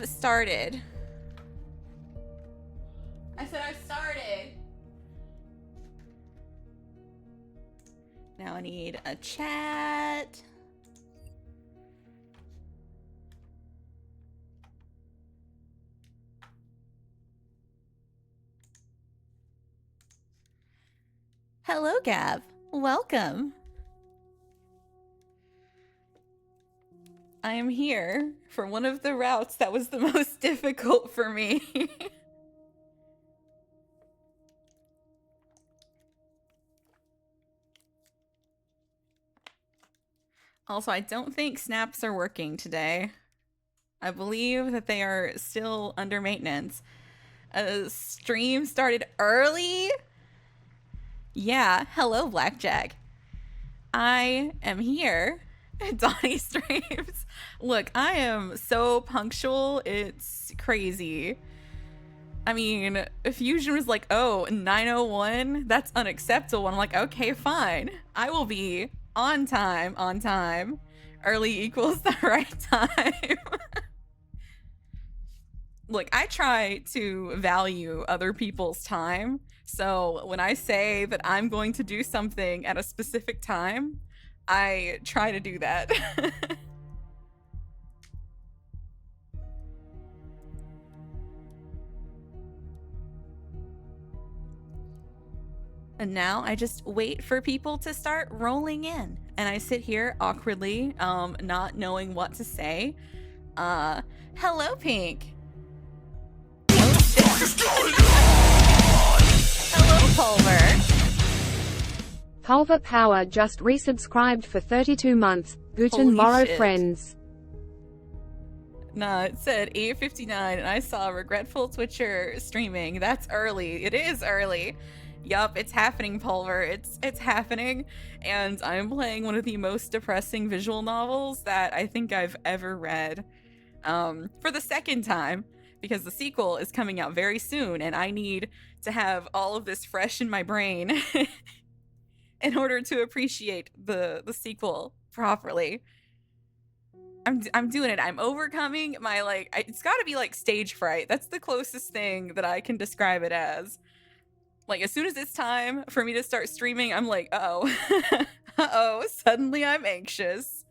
Started. I said I started. Now I need a chat. Hello, Gav. Welcome. I am here for one of the routes that was the most difficult for me. Also, I don't think snaps are working today. I believe that they are still under maintenance. Stream started early? Yeah, hello, Blackjack. I am here. Donnie streams. Look, I am so punctual, it's crazy. I mean, Fusion was like, oh, 9:01? That's unacceptable. I'm like, okay, fine. I will be on time. Early equals the right time. Look, I try to value other people's time. So when I say that I'm going to do something at a specific time, I try to do that. And now I just wait for people to start rolling in. And I sit here awkwardly, not knowing what to say. Hello, Pink. Hello, Pulver. Pulver Power just resubscribed for 32 months. Guten Morrow, friends. Nah, it said 8:59 and I saw RegretfulTwitcher streaming. That's early. It is early. Yup, it's happening, Pulver. It's happening. And I'm playing one of the most depressing visual novels that I think I've ever read. For the second time, because the sequel is coming out very soon, and I need to have all of this fresh in my brain in order to appreciate the sequel properly. I'm doing it. I'm overcoming my, it's gotta be like stage fright. That's the closest thing that I can describe it as. Like, as soon as it's time for me to start streaming, I'm like, uh-oh. Uh-oh, suddenly I'm anxious.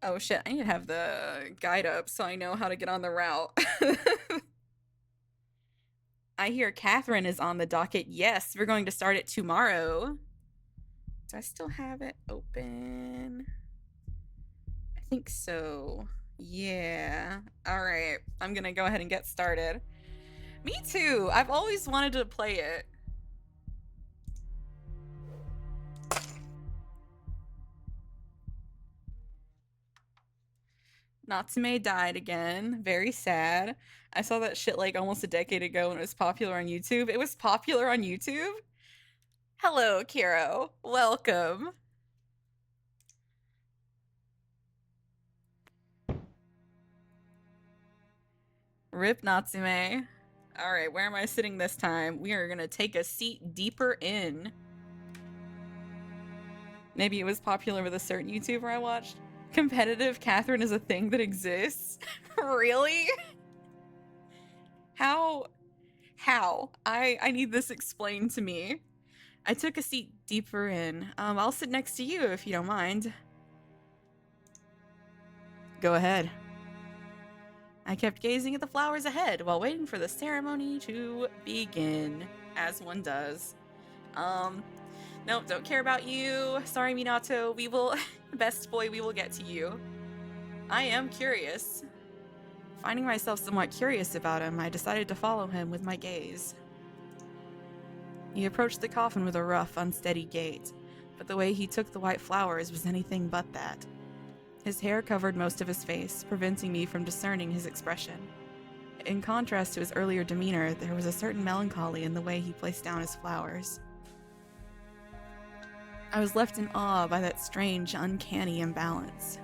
Oh shit, I need to have the guide up so I know how to get on the route. I hear Catherine is on the docket. Yes, we're going to start it tomorrow. Do I still have it open? I think so. Yeah. All right. I'm going to go ahead and get started. Me too. I've always wanted to play it. Natsume died again. Very sad. I saw that shit like almost a decade ago when it was popular on YouTube. It was popular on YouTube? Hello, Kiro. Welcome. Rip Natsume. Alright, where am I sitting this time? We are gonna take a seat deeper in. Maybe it was popular with a certain YouTuber I watched. Competitive Catherine is a thing that exists? Really? How? I need this explained to me. I took a seat deeper in. I'll sit next to you if you don't mind. Go ahead. I kept gazing at the flowers ahead while waiting for the ceremony to begin, as one does. Nope, don't care about you. Sorry, Minato. We will, best boy, we will get to you. I am curious. Finding myself somewhat curious about him, I decided to follow him with my gaze. He approached the coffin with a rough, unsteady gait, but the way he took the white flowers was anything but that. His hair covered most of his face, preventing me from discerning his expression. In contrast to his earlier demeanor, there was a certain melancholy in the way he placed down his flowers. I was left in awe by that strange, uncanny imbalance.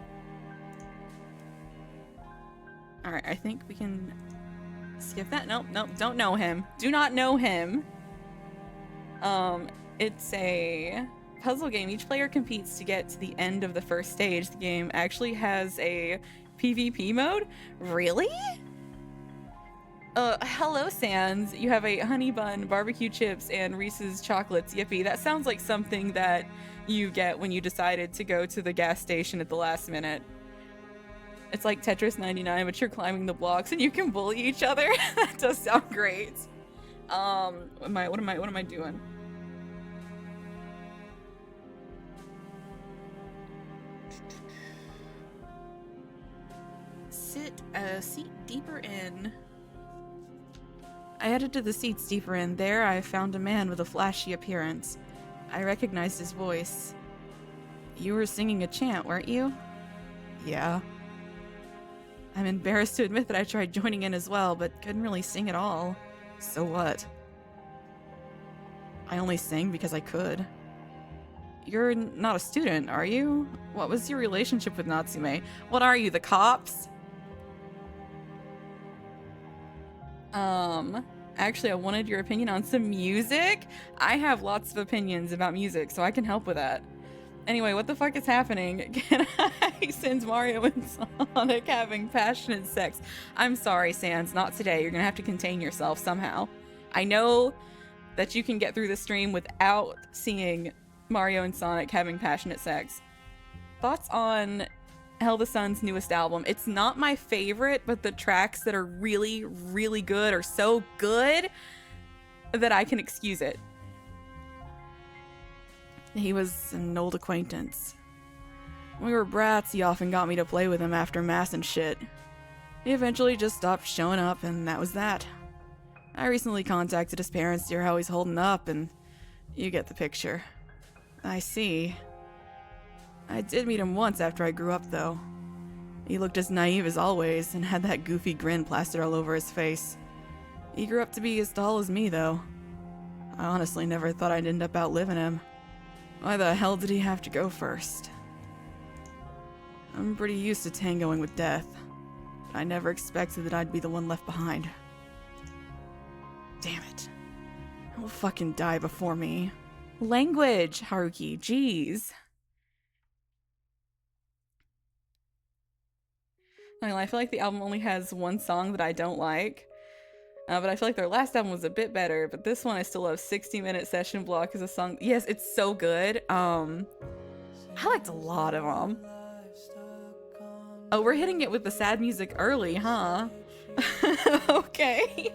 Alright, I think we can skip that. Nope, don't know him. Do not know him. It's a puzzle game. Each player competes to get to the end of the first stage. The game actually has a PvP mode? Really? Hello, Sans. You have a honey bun, barbecue chips, and Reese's chocolates. Yippee. That sounds like something that you get when you decided to go to the gas station at the last minute. It's like Tetris 99, but you're climbing the blocks and you can bully each other. That does sound great. What am I doing? Sit a seat deeper in. I headed to the seats deeper in. There I found a man with a flashy appearance. I recognized his voice. You were singing a chant, weren't you? Yeah. I'm embarrassed to admit that I tried joining in as well, but couldn't really sing at all. So what? I only sang because I could. You're not a student, are you? What was your relationship with Natsume? What are you, the cops? Actually, I wanted your opinion on some music. I have lots of opinions about music, so I can help with that. Anyway, what the fuck is happening? Can I send Mario and Sonic having passionate sex? I'm sorry, Sans, not today. You're gonna have to contain yourself somehow. I know that you can get through the stream without seeing Mario and Sonic having passionate sex. Thoughts on Hell the Sun's newest album? It's not my favorite, but the tracks that are really, really good are so good that I can excuse it. He was an old acquaintance. When we were brats, he often got me to play with him after mass and shit. He eventually just stopped showing up, and that was that. I recently contacted his parents to hear how he's holding up, and you get the picture. I see. I did meet him once after I grew up, though. He looked as naive as always, and had that goofy grin plastered all over his face. He grew up to be as tall as me, though. I honestly never thought I'd end up outliving him. Why the hell did he have to go first? I'm pretty used to tangoing with death. I never expected that I'd be the one left behind. Damn it. He'll fucking die before me. Language, Haruki, jeez. I feel like the album only has one song that I don't like. But I feel like their last album was a bit better, but this one I still love. 60-minute session block is a song. Yes, it's so good. I liked a lot of them. Oh, we're hitting it with the sad music early, huh? Okay.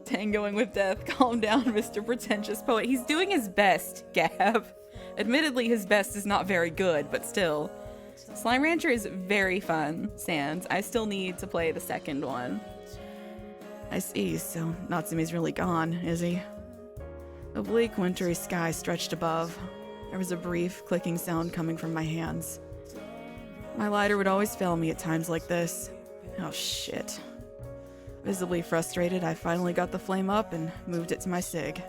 Tangoing with death. Calm down, Mr. Pretentious Poet. He's doing his best, Gab. Admittedly, his best is not very good, but still. Slime Rancher is very fun, Sans. I still need to play the second one. I see, so Natsume's really gone, is he? A bleak, wintry sky stretched above. There was a brief, clicking sound coming from my hands. My lighter would always fail me at times like this. Oh shit. Visibly frustrated, I finally got the flame up and moved it to my cig.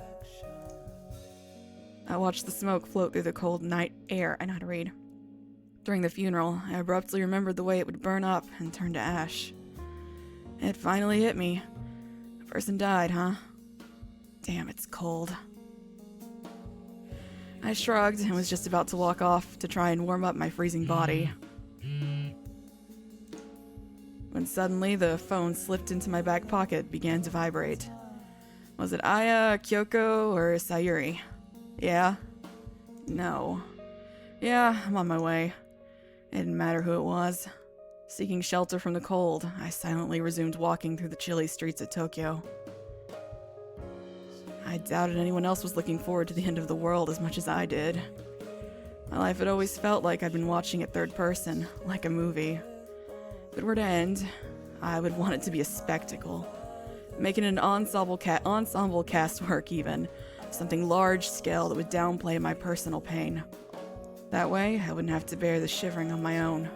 I watched the smoke float through the cold night air. I know how to read. During the funeral, I abruptly remembered the way it would burn up and turn to ash. It finally hit me. A person died, huh? Damn, it's cold. I shrugged and was just about to walk off to try and warm up my freezing body. When suddenly the phone slipped into my back pocket, began to vibrate. Was it Aya, Kyoko, or Sayuri? Yeah? No. Yeah, I'm on my way. It didn't matter who it was. Seeking shelter from the cold, I silently resumed walking through the chilly streets of Tokyo. I doubted anyone else was looking forward to the end of the world as much as I did. My life had always felt like I'd been watching it third person, like a movie. If it were to end, I would want it to be a spectacle. Making an ensemble cast work even. Something large-scale that would downplay my personal pain. That way, I wouldn't have to bear the shivering on my own.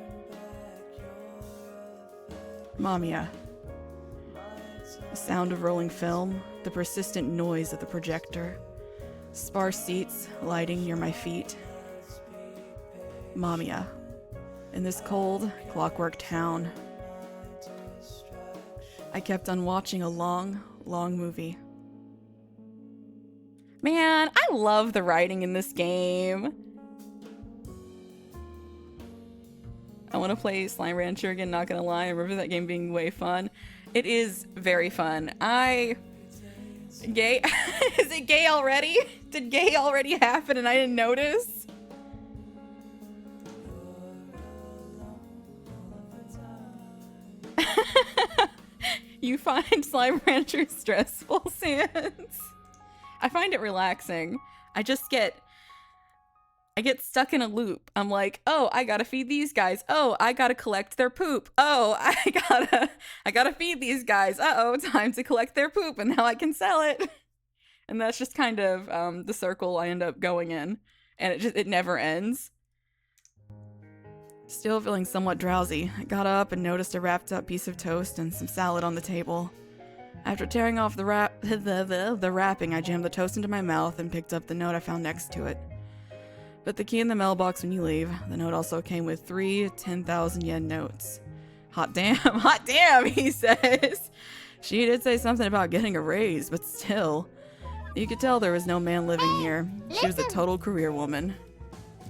MAMIYA. The sound of rolling film, the persistent noise of the projector, sparse seats, lighting near my feet. MAMIYA. In this cold, clockwork town. I kept on watching a long, long movie. Man, I love the writing in this game. I want to play Slime Rancher again, not gonna lie. I remember that game being way fun. It is very fun. Gay? Is it gay already? Did gay already happen and I didn't notice? You find Slime Rancher stressful, Sans? I find it relaxing. I get stuck in a loop. I'm like, oh, I gotta feed these guys. Oh, I gotta collect their poop. Oh, I gotta feed these guys. Uh-oh, time to collect their poop, and now I can sell it. And that's just kind of the circle I end up going in. And it never ends. Still feeling somewhat drowsy, I got up and noticed a wrapped up piece of toast and some salad on the table. After tearing off the wrapping, I jammed the toast into my mouth and picked up the note I found next to it. Put the key in the mailbox when you leave. The note also came with 3 10,000 yen notes. Hot damn, he says. She did say something about getting a raise, but still. You could tell there was no man living here. She was a total career woman.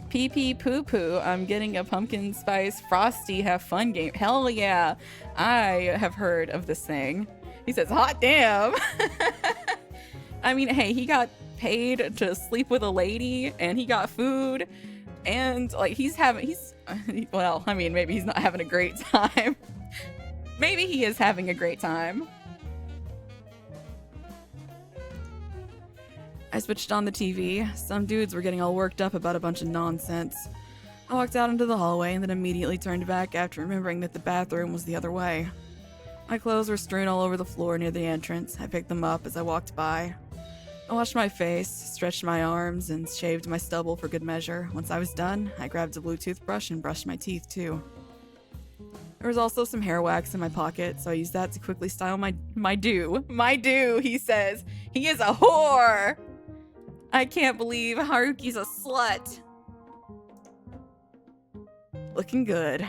Pee pee poo poo, I'm getting a pumpkin spice frosty have fun game. Hell yeah, I have heard of this thing. He says, hot damn. I mean, hey, he got paid to sleep with a lady and he got food and like well, I mean, maybe he's not having a great time. Maybe he is having a great time. I switched on the TV. Some dudes were getting all worked up about a bunch of nonsense. I walked out into the hallway and then immediately turned back after remembering that the bathroom was the other way. My clothes were strewn all over the floor near the entrance. I picked them up as I walked by. I washed my face, stretched my arms, and shaved my stubble for good measure. Once I was done, I grabbed a blue toothbrush and brushed my teeth too. There was also some hair wax in my pocket, so I used that to quickly style my do. My do, he says. He is a whore! I can't believe Haruki's a slut. Looking good.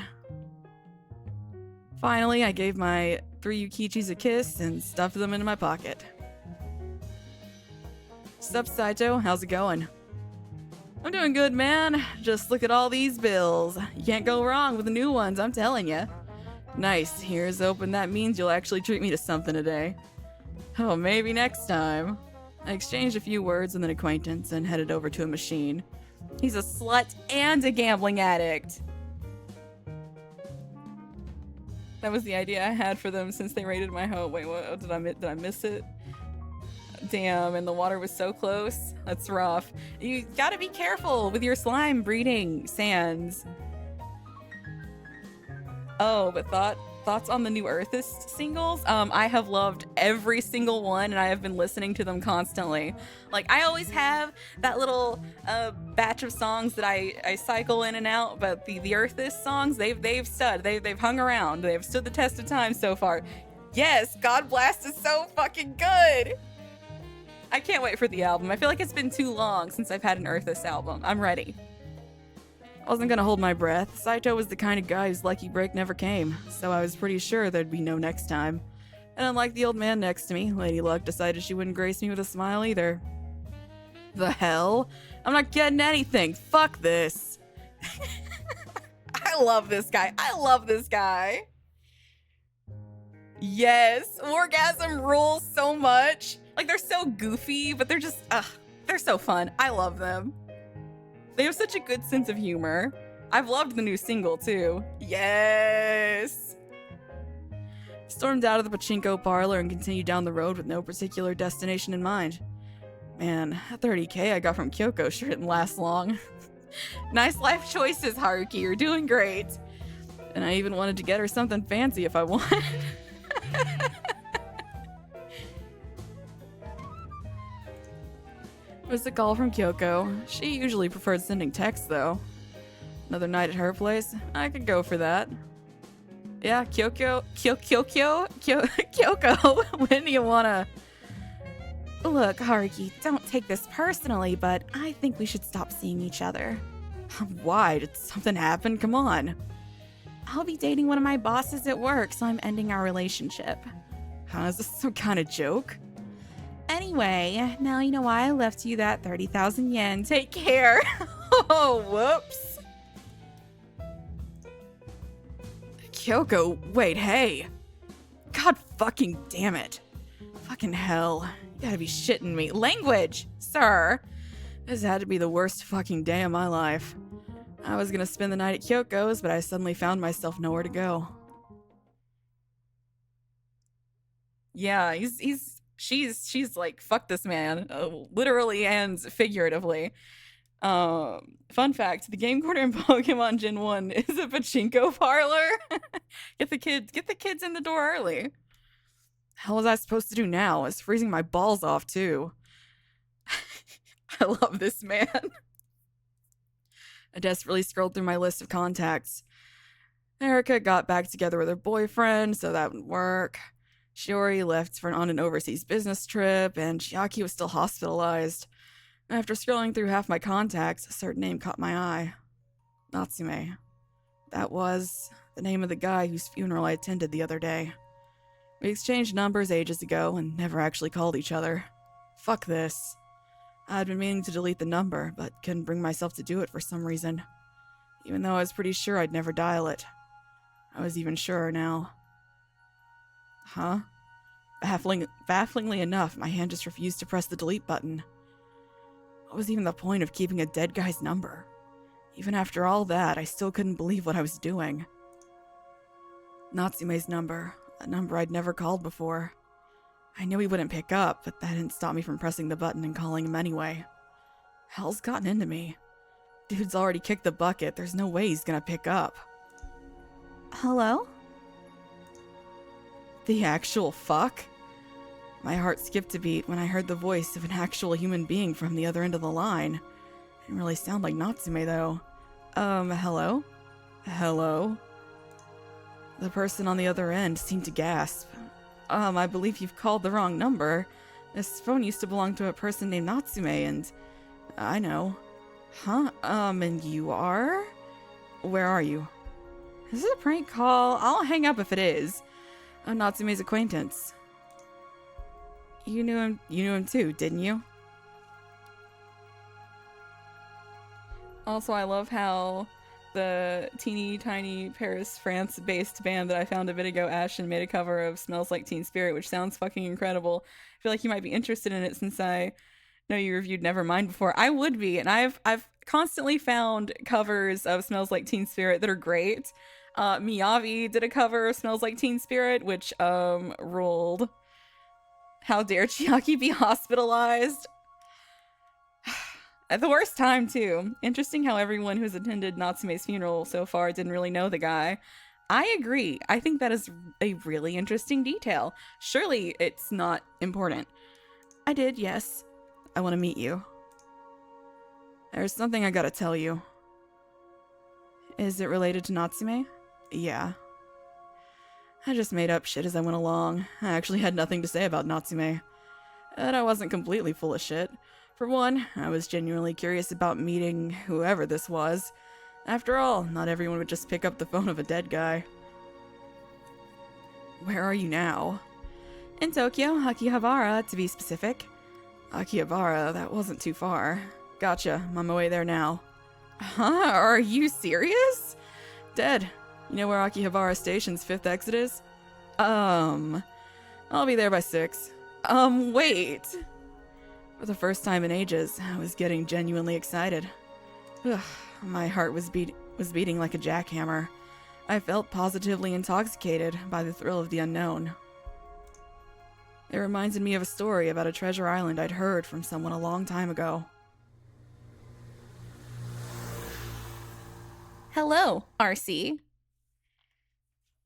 Finally, I gave my 3 Yukichis a kiss and stuffed them into my pocket. Sup, Saito? How's it going? I'm doing good, man. Just look at all these bills. You can't go wrong with the new ones, I'm telling you. Nice. Here's hoping that means you'll actually treat me to something today. Oh, maybe next time. I exchanged a few words with an acquaintance and headed over to a machine. He's a slut and a gambling addict. That was the idea I had for them since they raided my home. Wait, what? Did I miss it? Damn, and the water was so close. That's rough. You gotta be careful with your slime breeding, Sans. Oh, but thoughts on the new Earthist singles? I have loved every single one, and I have been listening to them constantly. Like, I always have that little batch of songs that I cycle in and out, but the Earthist songs, they've stood. They've hung around. They've stood the test of time so far. Yes, God Blast is so fucking good! I can't wait for the album. I feel like it's been too long since I've had an Earthist album. I'm ready. I wasn't gonna hold my breath. Saito was the kind of guy whose lucky break never came, so I was pretty sure there'd be no next time. And unlike the old man next to me, Lady Luck decided she wouldn't grace me with a smile either. The hell? I'm not getting anything. Fuck this. I love this guy. I love this guy. Yes, Orgasm rules so much. Like, they're so goofy, but they're just, they're so fun. I love them. They have such a good sense of humor. I've loved the new single, too. Yes! Stormed out of the pachinko parlor and continued down the road with no particular destination in mind. Man, that 30K I got from Kyoko sure didn't last long. Nice life choices, Haruki. You're doing great. And I even wanted to get her something fancy if I wanted. It was a call from Kyoko. She usually preferred sending texts, though. Another night at her place? I could go for that. Yeah, Kyoko, when do you wanna... Look, Haruki, don't take this personally, but I think we should stop seeing each other. Why? Did something happen? Come on. I'll be dating one of my bosses at work, so I'm ending our relationship. Huh, is this some kind of joke? Anyway, now you know why I left you that 30,000 yen. Take care. Oh, whoops. Kyoko, wait, hey. God fucking damn it. Fucking hell. You gotta be shitting me. Language, sir. This had to be the worst fucking day of my life. I was gonna spend the night at Kyoko's, but I suddenly found myself nowhere to go. Yeah, she's like, fuck this man, literally and figuratively. Fun fact, the game corner in Pokemon Gen 1 is a pachinko parlor. Get the kids in the door early. Hell was I supposed to do now? It's freezing my balls off too. I love this man. I desperately scrolled through my list of contacts. Erica got back together with her boyfriend, so that would work. Shiori left on an overseas business trip, and Chiaki was still hospitalized. After scrolling through half my contacts, a certain name caught my eye. Natsume. That was the name of the guy whose funeral I attended the other day. We exchanged numbers ages ago and never actually called each other. Fuck this. I'd been meaning to delete the number, but couldn't bring myself to do it for some reason. Even though I was pretty sure I'd never dial it. I was even surer now. Huh? Bafflingly enough, my hand just refused to press the delete button. What was even the point of keeping a dead guy's number? Even after all that, I still couldn't believe what I was doing. Natsume's number, a number I'd never called before. I knew he wouldn't pick up, but that didn't stop me from pressing the button and calling him anyway. Hell's gotten into me. Dude's already kicked the bucket, there's no way he's gonna pick up. Hello? The actual fuck? My heart skipped a beat when I heard the voice of an actual human being from the other end of the line. Didn't really sound like Natsume though. Hello? Hello? The person on the other end seemed to gasp. I believe you've called the wrong number. This phone used to belong to a person named Natsume and... I know. Huh? And you are? Where are you? Is it a prank call? I'll hang up if it is. I'm Natsume's acquaintance. You knew him too, didn't you? Also, I love how the teeny tiny Paris, France-based band that I found a bit ago, Ashton, made a cover of Smells Like Teen Spirit, which sounds fucking incredible. I feel like you might be interested in it since I know you reviewed Nevermind before. I would be, and I've constantly found covers of Smells Like Teen Spirit that are great. Miyavi did a cover of Smells Like Teen Spirit, which ruled. How dare Chiaki be hospitalized? At the worst time, too. Interesting how everyone who's attended Natsume's funeral so far didn't really know the guy. I agree. I think that is a really interesting detail. Surely it's not important. I did, yes. I want to meet you. There's something I gotta tell you. Is it related to Natsume? Yeah. I just made up shit as I went along. I actually had nothing to say about Natsume. And I wasn't completely full of shit. For one, I was genuinely curious about meeting whoever this was. After all, not everyone would just pick up the phone of a dead guy. Where are you now? In Tokyo, Akihabara, to be specific. Akihabara, that wasn't too far. Gotcha, I'm on my way there now. Huh? Are you serious? Dead. You know where Akihabara Station's 5th exit is? I'll be there by 6. Wait. For the first time in ages, I was getting genuinely excited. Ugh, my heart was beating like a jackhammer. I felt positively intoxicated by the thrill of the unknown. It reminded me of a story about a treasure island I'd heard from someone a long time ago. Hello, RC.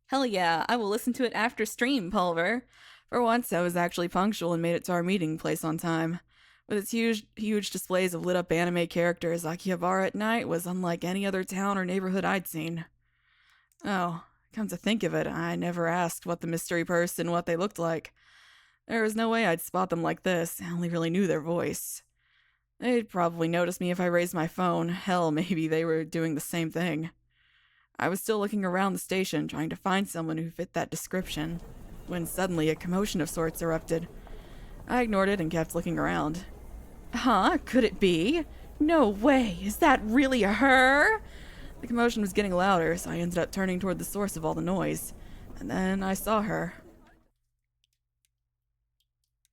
Hell yeah, I will listen to it after stream, Pulver. For once, I was actually punctual and made it to our meeting place on time. With its huge displays of lit-up anime characters, Akihabara at night was unlike any other town or neighborhood I'd seen. Oh, come to think of it, I never asked what the mystery person what they looked like. There was no way I'd spot them like this, I only really knew their voice. They'd probably notice me if I raised my phone. Hell, maybe they were doing the same thing. I was still looking around the station, trying to find someone who fit that description, when suddenly a commotion of sorts erupted. I ignored it and kept looking around. Huh? Could it be? No way! Is that really her? The commotion was getting louder, so I ended up turning toward the source of all the noise. And then I saw her.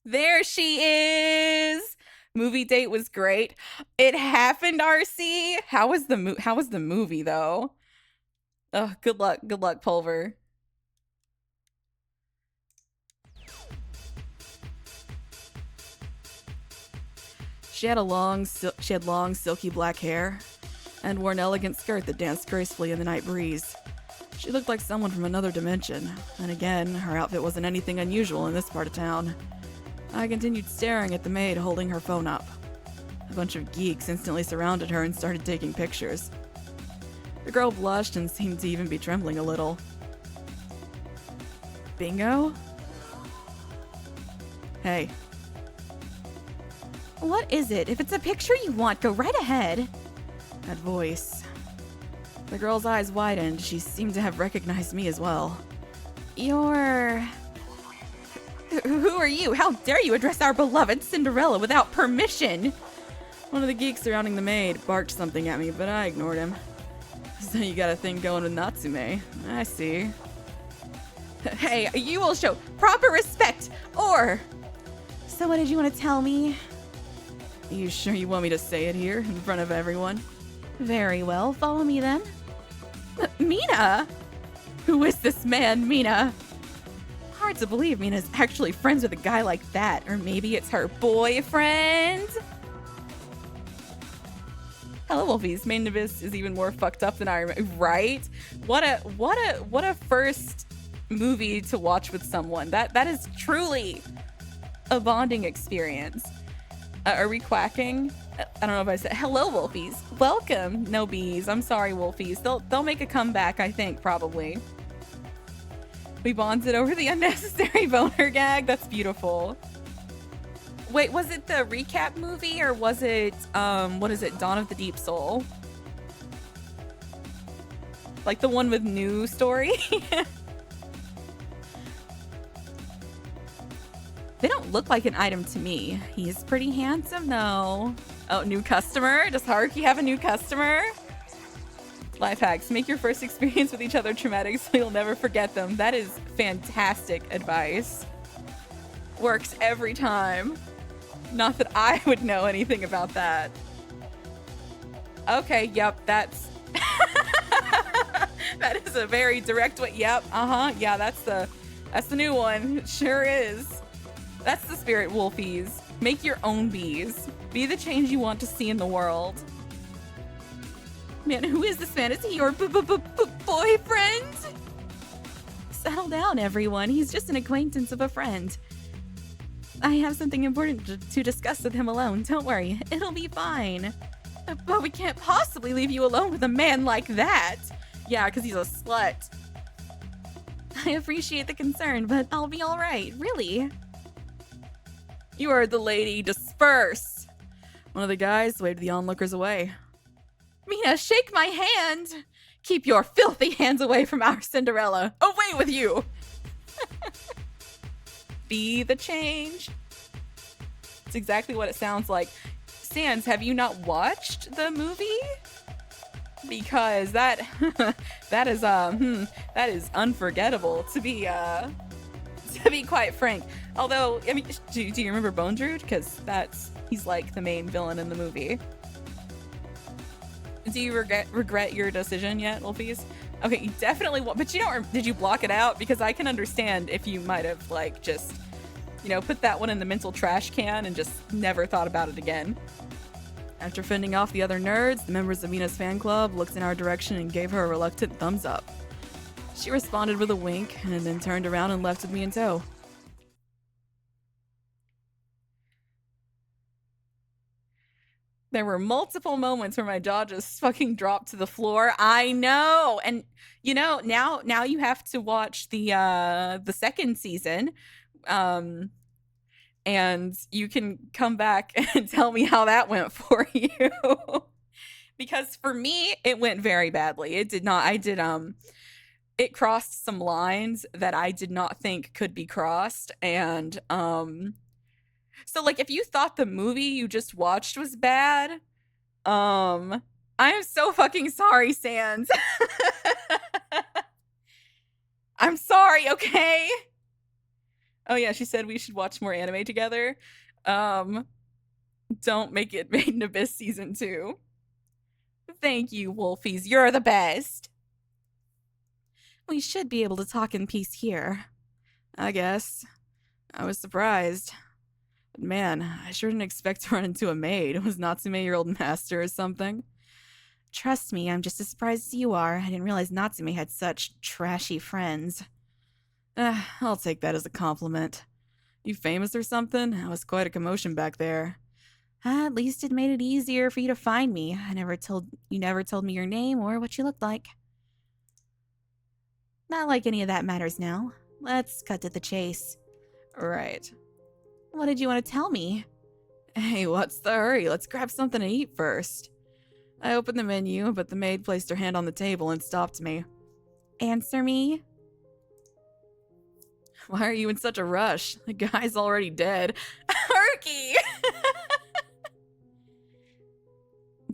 There she is! Movie date was great. It happened, RC. How was the movie though? Oh, good luck, Pulver. She had long, silky black hair and wore an elegant skirt that danced gracefully in the night breeze. She looked like someone from another dimension, and again, her outfit wasn't anything unusual in this part of town. I continued staring at the maid holding her phone up. A bunch of geeks instantly surrounded her and started taking pictures. The girl blushed and seemed to even be trembling a little. Bingo? Hey. What is it? If it's a picture you want, go right ahead. That voice. The girl's eyes widened. She seemed to have recognized me as well. You're... Who are you? How dare you address our beloved Cinderella without permission? One of the geeks surrounding the maid barked something at me, but I ignored him. So you got a thing going with Natsume. I see. Hey, you will show proper respect, or... So what did you want to tell me? You sure you want me to say it here in front of everyone? Very well, follow me then. Mina? Who is this man, Mina? Hard to believe Mina's actually friends with a guy like that, or maybe it's her boyfriend? Hello, Wolfies. Main Abyss is even more fucked up than I remember. Right? What a first movie to watch with someone. That is truly a bonding experience. Are we quacking? I don't know if I said hello, Wolfies. Welcome. No bees. I'm sorry, Wolfies. They'll make a comeback, I think, probably. We bonded over the unnecessary boner gag. That's beautiful. Wait, was it the recap movie or was it what is it? Dawn of the Deep Soul? Like the one with new story? They don't look like an item to me. He's pretty handsome though. Oh, new customer? Does Haruki have a new customer? Life hacks. Make your first experience with each other traumatic so you'll never forget them. That is fantastic advice. Works every time. Not that I would know anything about that. Okay, yep, that's... that is a very direct way. Yep, yeah, that's the new one. It sure is. That's the spirit, Wolfies. Make your own bees. Be the change you want to see in the world. Man, who is this man? Is he your boyfriend? Settle down, everyone. He's just an acquaintance of a friend. I have something important to discuss with him alone. Don't worry, it'll be fine. But we can't possibly leave you alone with a man like that. Yeah, because he's a slut. I appreciate the concern, but I'll be all right, really. You heard the lady. Disperse. One of the guys waved the onlookers away. Mina, shake my hand. Keep your filthy hands away from our Cinderella. Away with you. Be the change. It's exactly what it sounds like. Sans, have you not watched the movie? Because that that is unforgettable to be quite frank. Although, I mean, do you remember Bone Druid? Because he's like the main villain in the movie. Do you regret your decision yet, Wolfies? Okay, you definitely but you don't. Did you block it out? Because I can understand if you might have like just, put that one in the mental trash can and just never thought about it again. After fending off the other nerds, the members of Mina's fan club looked in our direction and gave her a reluctant thumbs up. She responded with a wink and then turned around and left with me in tow. There were multiple moments where my jaw just fucking dropped to the floor. I know. And now you have to watch the second season. And you can come back and tell me how that went for you. Because for me, it went very badly. It did not. It crossed some lines that I did not think could be crossed. And So, like, if you thought the movie you just watched was bad, I'm so fucking sorry, Sans. I'm sorry, okay? Oh yeah, she said we should watch more anime together. Um, don't make it Made in Abyss season 2. Thank you, Wolfies. You're the best. We should be able to talk in peace here. I guess. I was surprised. But man, I sure didn't expect to run into a maid. Was Natsume your old master or something? Trust me, I'm just as surprised as you are. I didn't realize Natsume had such trashy friends. I'll take that as a compliment. You famous or something? That was quite a commotion back there. At least it made it easier for you to find me. You never told me your name or what you looked like. Not like any of that matters now. Let's cut to the chase. Right. What did you want to tell me? Hey, what's the hurry? Let's grab something to eat first. I opened the menu, but the maid placed her hand on the table and stopped me. Answer me? Why are you in such a rush? The guy's already dead. Herky!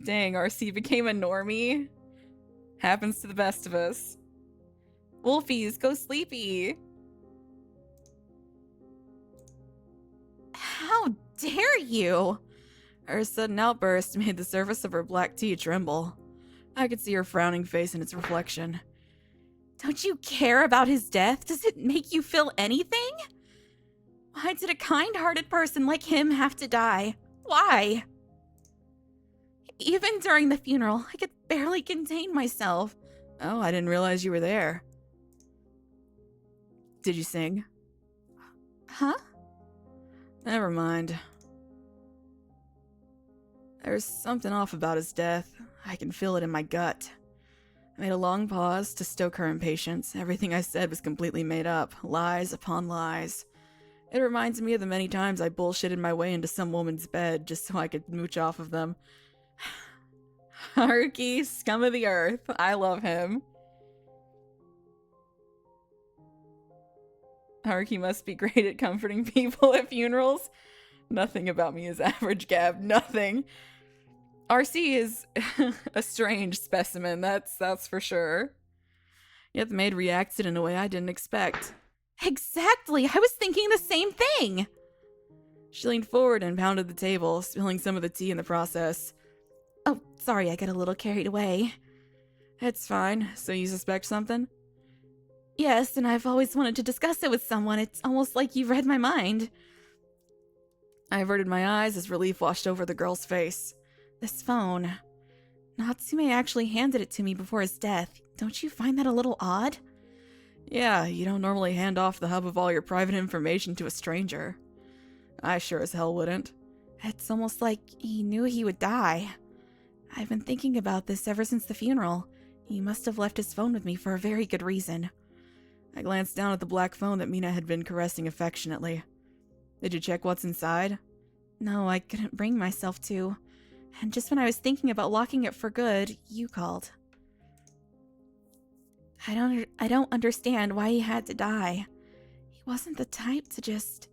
Dang, RC became a normie. Happens to the best of us. Wolfies, go sleepy. How dare you? Her sudden outburst made the surface of her black tea tremble. I could see her frowning face in its reflection. Don't you care about his death? Does it make you feel anything? Why did a kind-hearted person like him have to die? Why? Even during the funeral, I could barely contain myself. Oh, I didn't realize you were there. Did you sing? Huh? Never mind. There's something off about his death. I can feel it in my gut. I made a long pause to stoke her impatience. Everything I said was completely made up. Lies upon lies. It reminds me of the many times I bullshitted my way into some woman's bed just so I could mooch off of them. Haruki, scum of the earth. I love him. Haruki must be great at comforting people at funerals. Nothing about me is average, Gab. Nothing. RC is a strange specimen, that's for sure. Yet the maid reacted in a way I didn't expect. Exactly! I was thinking the same thing! She leaned forward and pounded the table, spilling some of the tea in the process. Oh, sorry, I got a little carried away. It's fine. So you suspect something? Yes, and I've always wanted to discuss it with someone. It's almost like you've read my mind. I averted my eyes as relief washed over the girl's face. This phone. Natsume actually handed it to me before his death. Don't you find that a little odd? Yeah, you don't normally hand off the hub of all your private information to a stranger. I sure as hell wouldn't. It's almost like he knew he would die. I've been thinking about this ever since the funeral. He must have left his phone with me for a very good reason. I glanced down at the black phone that Mina had been caressing affectionately. Did you check what's inside? No, I couldn't bring myself to. And just when I was thinking about locking it for good, you called. I don't understand why he had to die. He wasn't the type to just...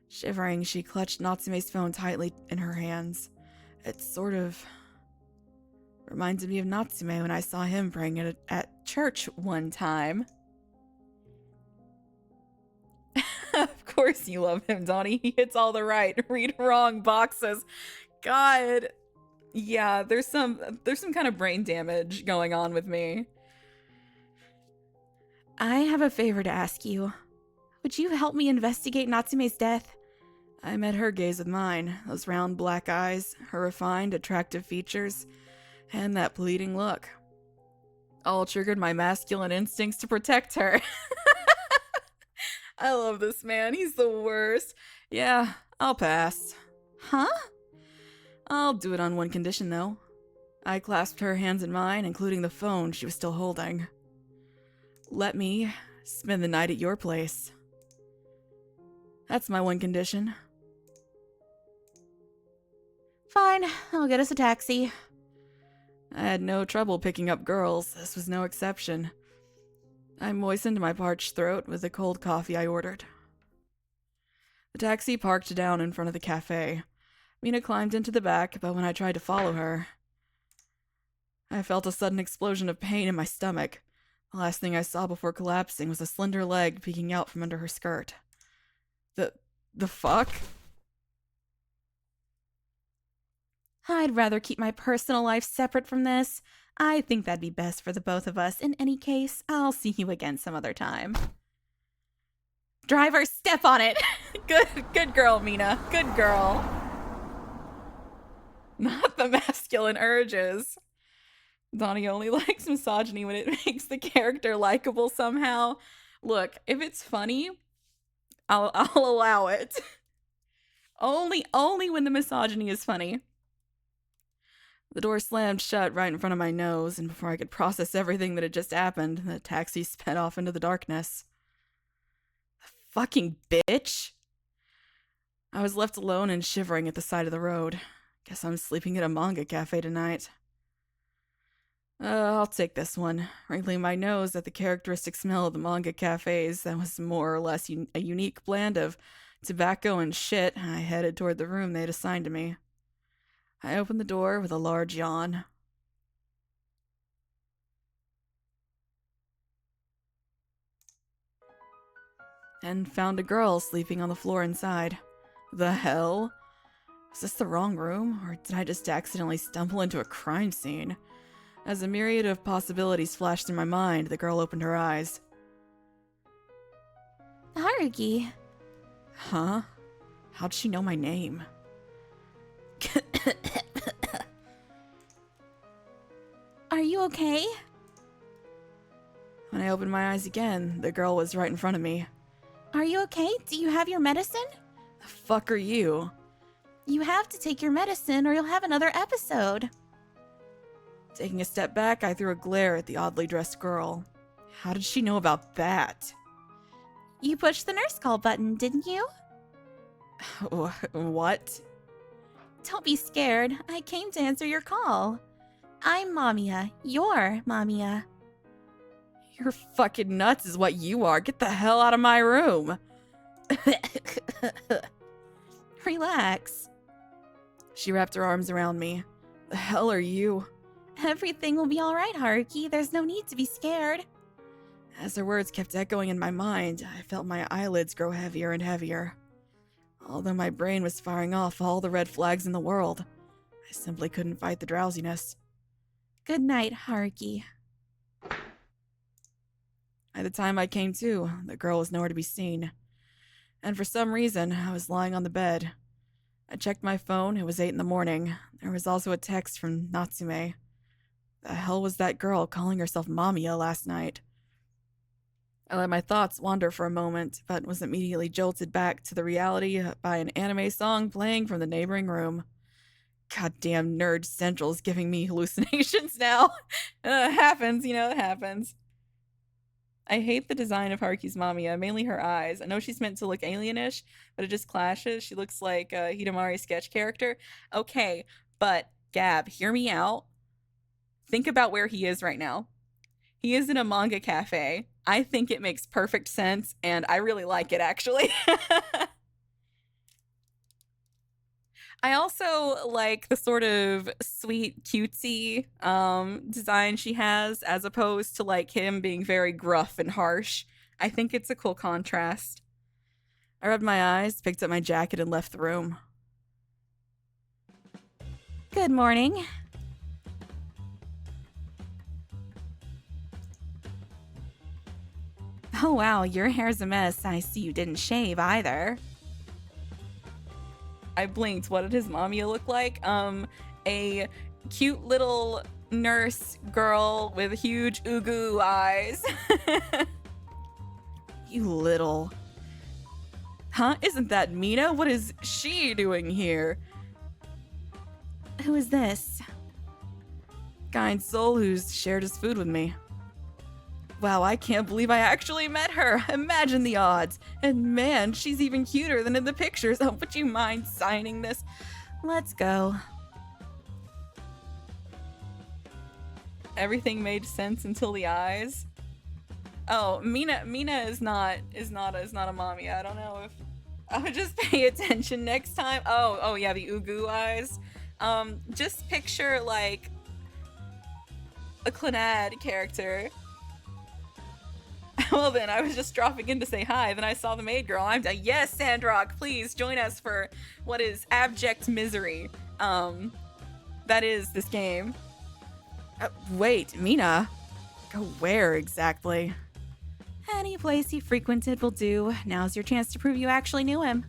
Shivering, she clutched Natsume's phone tightly in her hands. It sort of... reminded me of Natsume when I saw him praying at church one time. Of course you love him, Donnie. He hits all the right, read wrong boxes. God. Yeah, there's some kind of brain damage going on with me. I have a favor to ask you. Would you help me investigate Natsume's death? I met her gaze with mine, those round black eyes, her refined, attractive features, and that pleading look. All triggered my masculine instincts to protect her. I love this man. He's the worst. Yeah, I'll pass. Huh? I'll do it on one condition, though. I clasped her hands in mine, including the phone she was still holding. Let me spend the night at your place. That's my one condition. Fine, I'll get us a taxi. I had no trouble picking up girls. This was no exception. I moistened my parched throat with the cold coffee I ordered. The taxi parked down in front of the cafe. Mina climbed into the back, but when I tried to follow her, I felt a sudden explosion of pain in my stomach. The last thing I saw before collapsing was a slender leg peeking out from under her skirt. The fuck? I'd rather keep my personal life separate from this. I think that'd be best for the both of us. In any case, I'll see you again some other time. Driver, step on it! Good girl, Mina. Good girl. Not the masculine urges. Donnie only likes misogyny when it makes the character likable somehow. Look, if it's funny, I'll allow it. Only when the misogyny is funny. The door slammed shut right in front of my nose, and before I could process everything that had just happened, the taxi sped off into the darkness. The fucking bitch! I was left alone and shivering at the side of the road. Guess I'm sleeping at a manga cafe tonight. I'll take this one. Wrinkling my nose at the characteristic smell of the manga cafes that was more or less a unique blend of tobacco and shit, I headed toward the room they'd assigned to me. I opened the door with a large yawn. And found a girl sleeping on the floor inside. The hell? Was this the wrong room, or did I just accidentally stumble into a crime scene? As a myriad of possibilities flashed through my mind, the girl opened her eyes. Haruki. Huh? How'd she know my name? Are you okay? When I opened my eyes again, the girl was right in front of me. Are you okay? Do you have your medicine? The fuck are you? You have to take your medicine or you'll have another episode. Taking a step back, I threw a glare at the oddly dressed girl. How did she know about that? You pushed the nurse call button, didn't you? What? Don't be scared. I came to answer your call. I'm MAMIYA. You're MAMIYA. You're fucking nuts is what you are. Get the hell out of my room. Relax. She wrapped her arms around me. The hell are you? Everything will be alright, Haruki. There's no need to be scared. As her words kept echoing in my mind, I felt my eyelids grow heavier and heavier. Although my brain was firing off all the red flags in the world, I simply couldn't fight the drowsiness. Good night, Haruki. By the time I came to, the girl was nowhere to be seen. And for some reason, I was lying on the bed. I checked my phone. It was 8 in the morning. There was also a text from Natsume. The hell was that girl calling herself MAMIYA last night? I let my thoughts wander for a moment, but was immediately jolted back to the reality by an anime song playing from the neighboring room. Goddamn Nerd Central's giving me hallucinations now. It happens, it happens. I hate the design of Haruki's MAMIYA, mainly her eyes. I know she's meant to look alienish, but it just clashes. She looks like a Hidamari sketch character. Okay, but Gab, hear me out. Think about where he is right now. He is in a manga cafe. I think it makes perfect sense, and I really like it, actually. I also like the sort of sweet, cutesy design she has, as opposed to like him being very gruff and harsh. I think it's a cool contrast. I rubbed my eyes, picked up my jacket, and left the room. Good morning. Oh wow, your hair's a mess. I see you didn't shave either. I blinked. What did his MAMIYA look like? A cute little nurse girl with huge ugu eyes. You little... Huh? Isn't that Mina? What is she doing here? Who is this? Kind soul who's shared his food with me. Wow, I can't believe I actually met her. Imagine the odds. And man, she's even cuter than in the pictures. Oh, would you mind signing this? Let's go. Everything made sense until the eyes. Oh, Mina is not a MAMIYA. I would just pay attention next time. Oh yeah, the Ugu eyes. Just picture like a Clannad character. Well then, I was just dropping in to say hi, then I saw the maid girl. I'm yes, Sandrock, please join us for what is abject misery. That is this game. Wait, Mina. Go where exactly? Any place he frequented will do. Now's your chance to prove you actually knew him.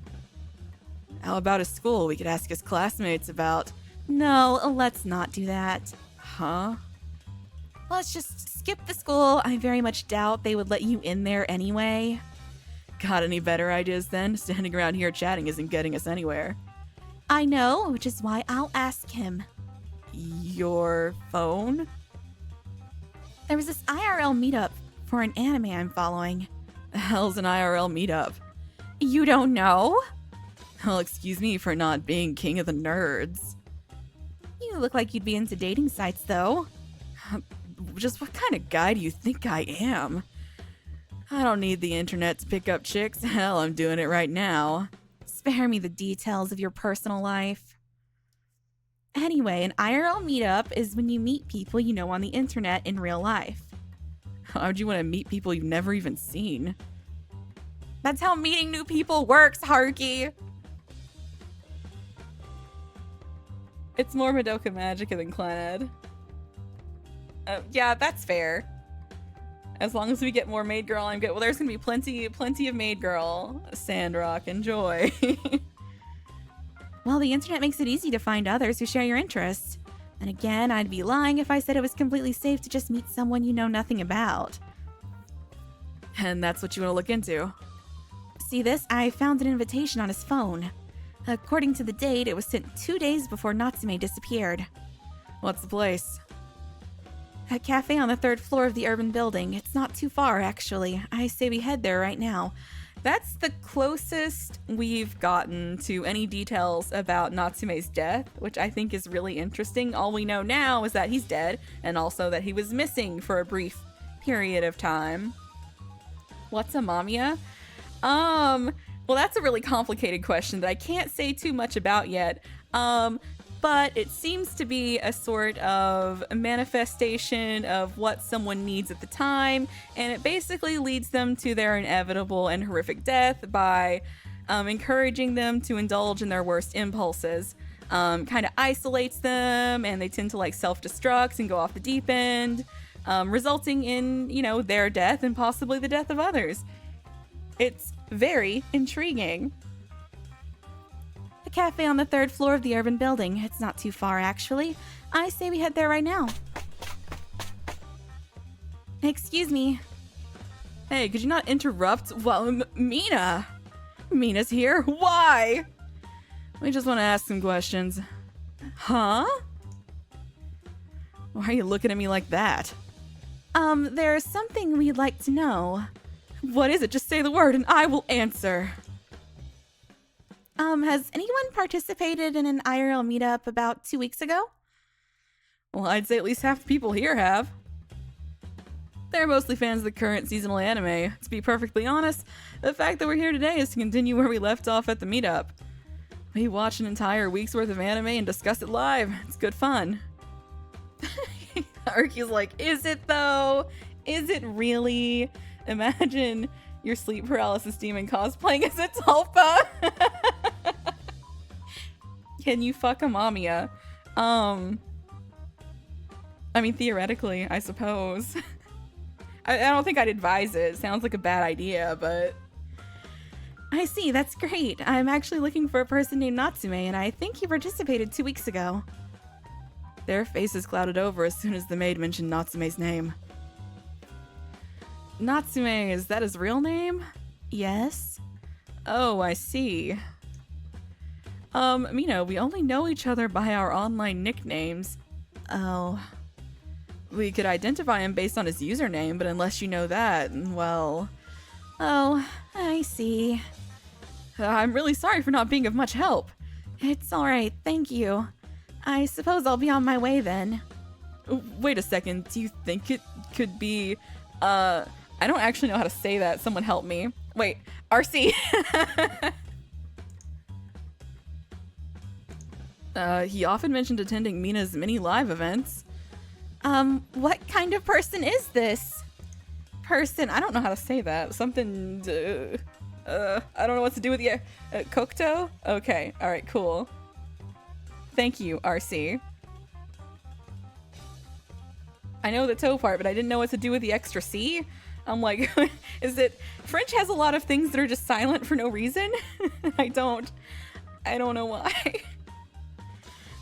How about his school? We could ask his classmates about. No, let's not do that. Huh? Let's just skip the school. I very much doubt they would let you in there anyway. Got any better ideas then? Standing around here chatting isn't getting us anywhere. I know, which is why I'll ask him. Your phone? There was this IRL meetup for an anime I'm following. The hell's an IRL meetup? You don't know? Well, excuse me for not being king of the nerds. You look like you'd be into dating sites, though. Just what kind of guy do you think I am? I don't need the internet to pick up chicks. Hell, I'm doing it right now. Spare me the details of your personal life. Anyway, an IRL meetup is when you meet people you know on the internet in real life. How would you want to meet people you've never even seen? That's how meeting new people works, Haruki! It's more Madoka Magica than Clannad. Yeah, that's fair. As long as we get more Maid Girl, I'm good. Well, there's gonna be plenty of Maid Girl. Sandrock, enjoy. Well, the internet makes it easy to find others who share your interests. And again, I'd be lying if I said it was completely safe to just meet someone you know nothing about. And that's what you want to look into. See this? I found an invitation on his phone. According to the date, it was sent 2 days before Natsume disappeared. What's the place? A cafe on the 3rd floor of the urban building. It's not too far, actually. I say we head there right now. That's the closest we've gotten to any details about Natsume's death, which I think is really interesting. All we know now is that he's dead, and also that he was missing for a brief period of time. What's a MAMIYA? Well, that's a really complicated question that I can't say too much about yet. But it seems to be a sort of a manifestation of what someone needs at the time, and it basically leads them to their inevitable and horrific death by encouraging them to indulge in their worst impulses. Kind of isolates them, and they tend to like self-destruct and go off the deep end, resulting in, you know, their death and possibly the death of others. It's very intriguing. Cafe on the 3rd floor of the urban building. It's not too far, actually. I say we head there right now. Excuse me. Hey, could you not interrupt? Well, Mina. Mina's here. Why? We just want to ask some questions. Huh? Why are you looking at me like that? There's something we'd like to know. What is it? Just say the word and I will answer. Has anyone participated in an IRL meetup about 2 weeks ago? Well, I'd say at least half the people here have. They're mostly fans of the current seasonal anime. To be perfectly honest, the fact that we're here today is to continue where we left off at the meetup. We watch an entire week's worth of anime and discuss it live. It's good fun. Arky's like, is it though? Is it really? Imagine your sleep paralysis demon cosplaying as a tulpa. Can you fuck a MAMIYA? I mean, theoretically, I suppose. I don't think I'd advise it. It sounds like a bad idea, but... I see, that's great. I'm actually looking for a person named Natsume, and I think he participated 2 weeks ago. Their faces clouded over as soon as the maid mentioned Natsume's name. Natsume, is that his real name? Yes. Oh, I see. Mina, we only know each other by our online nicknames. Oh. We could identify him based on his username, but unless you know that, well... Oh, I see. I'm really sorry for not being of much help. It's alright, thank you. I suppose I'll be on my way then. Wait a second, do you think it could be, I don't actually know how to say that. Someone help me. Wait, RC. He often mentioned attending Mina's many live events. What kind of person is this? Person, I don't know how to say that. Something, I don't know what to do with the, Kokto? Okay, alright, cool. Thank you, RC. I know the toe part, but I didn't know what to do with the extra C. I'm like, is it... French has a lot of things that are just silent for no reason. I don't know why.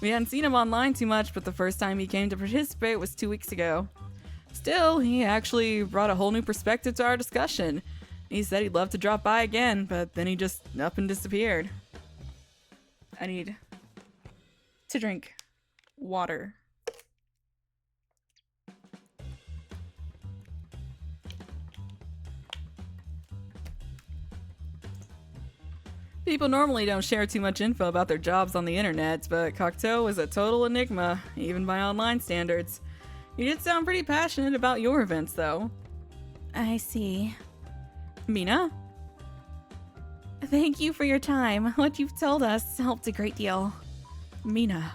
We hadn't seen him online too much, but the first time he came to participate was 2 weeks ago. Still, he actually brought a whole new perspective to our discussion. He said he'd love to drop by again, but then he just up and disappeared. I need to drink water. People normally don't share too much info about their jobs on the internet, but Cocteau is a total enigma, even by online standards. You did sound pretty passionate about your events, though. I see. Mina? Thank you for your time. What you've told us helped a great deal. Mina.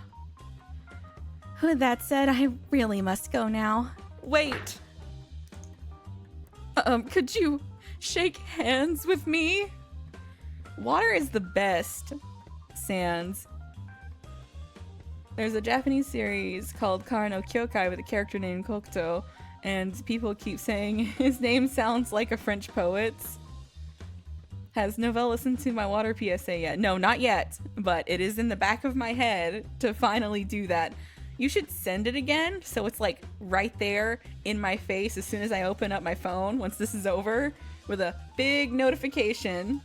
With that said, I really must go now. Wait! Could you shake hands with me? Water is the best. Sans. There's a Japanese series called Kara no Kyokai with a character named Kokuto, and people keep saying his name sounds like a French poet's. Has Novelle listened to my water PSA yet? No, not yet, but it is in the back of my head to finally do that. You should send it again, so it's like right there in my face as soon as I open up my phone once this is over, with a big notification.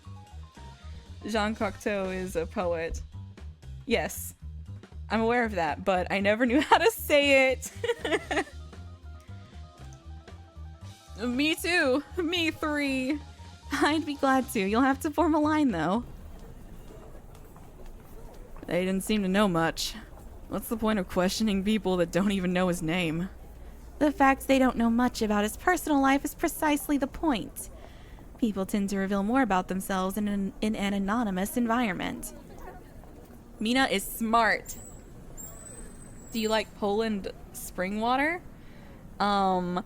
Jean Cocteau is a poet. Yes, I'm aware of that, but I never knew how to say it. Me too. Me 3. I'd be glad to. You'll have to form a line, though. They didn't seem to know much. What's the point of questioning people that don't even know his name? The fact they don't know much about his personal life is precisely the point. People tend to reveal more about themselves in an anonymous environment. Mina is smart. Do you like Poland spring water? I've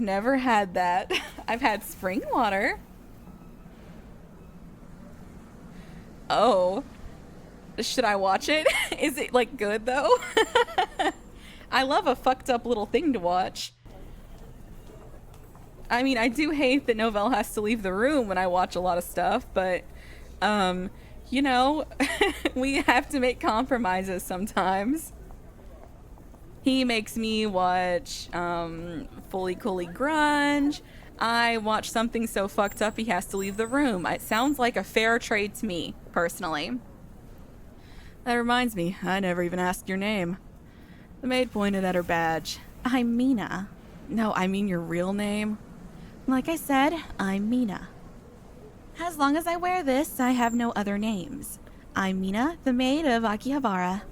never had that. I've had spring water. Oh. Should I watch it? Is it, like, good, though? I love a fucked up little thing to watch. I mean, I do hate that Novelle has to leave the room when I watch a lot of stuff, but, you know, we have to make compromises sometimes. He makes me watch, Fully Coolly Grunge. I watch something so fucked up he has to leave the room. It sounds like a fair trade to me, personally. That reminds me, I never even asked your name. The maid pointed at her badge. I'm Mina. No, I mean your real name. Like I said, I'm Mina. As long as I wear this, I have no other names. I'm Mina, the maid of Akihabara.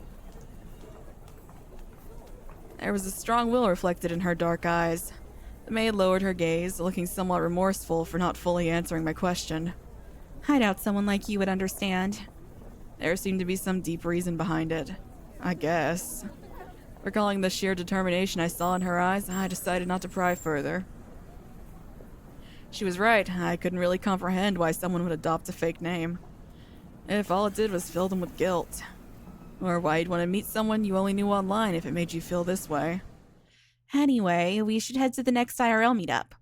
There was a strong will reflected in her dark eyes. The maid lowered her gaze, looking somewhat remorseful for not fully answering my question. I doubt someone like you would understand. There seemed to be some deep reason behind it. I guess. Recalling the sheer determination I saw in her eyes, I decided not to pry further. She was right. I couldn't really comprehend why someone would adopt a fake name. If all it did was fill them with guilt. Or why you'd want to meet someone you only knew online if it made you feel this way. Anyway, we should head to the next IRL meetup.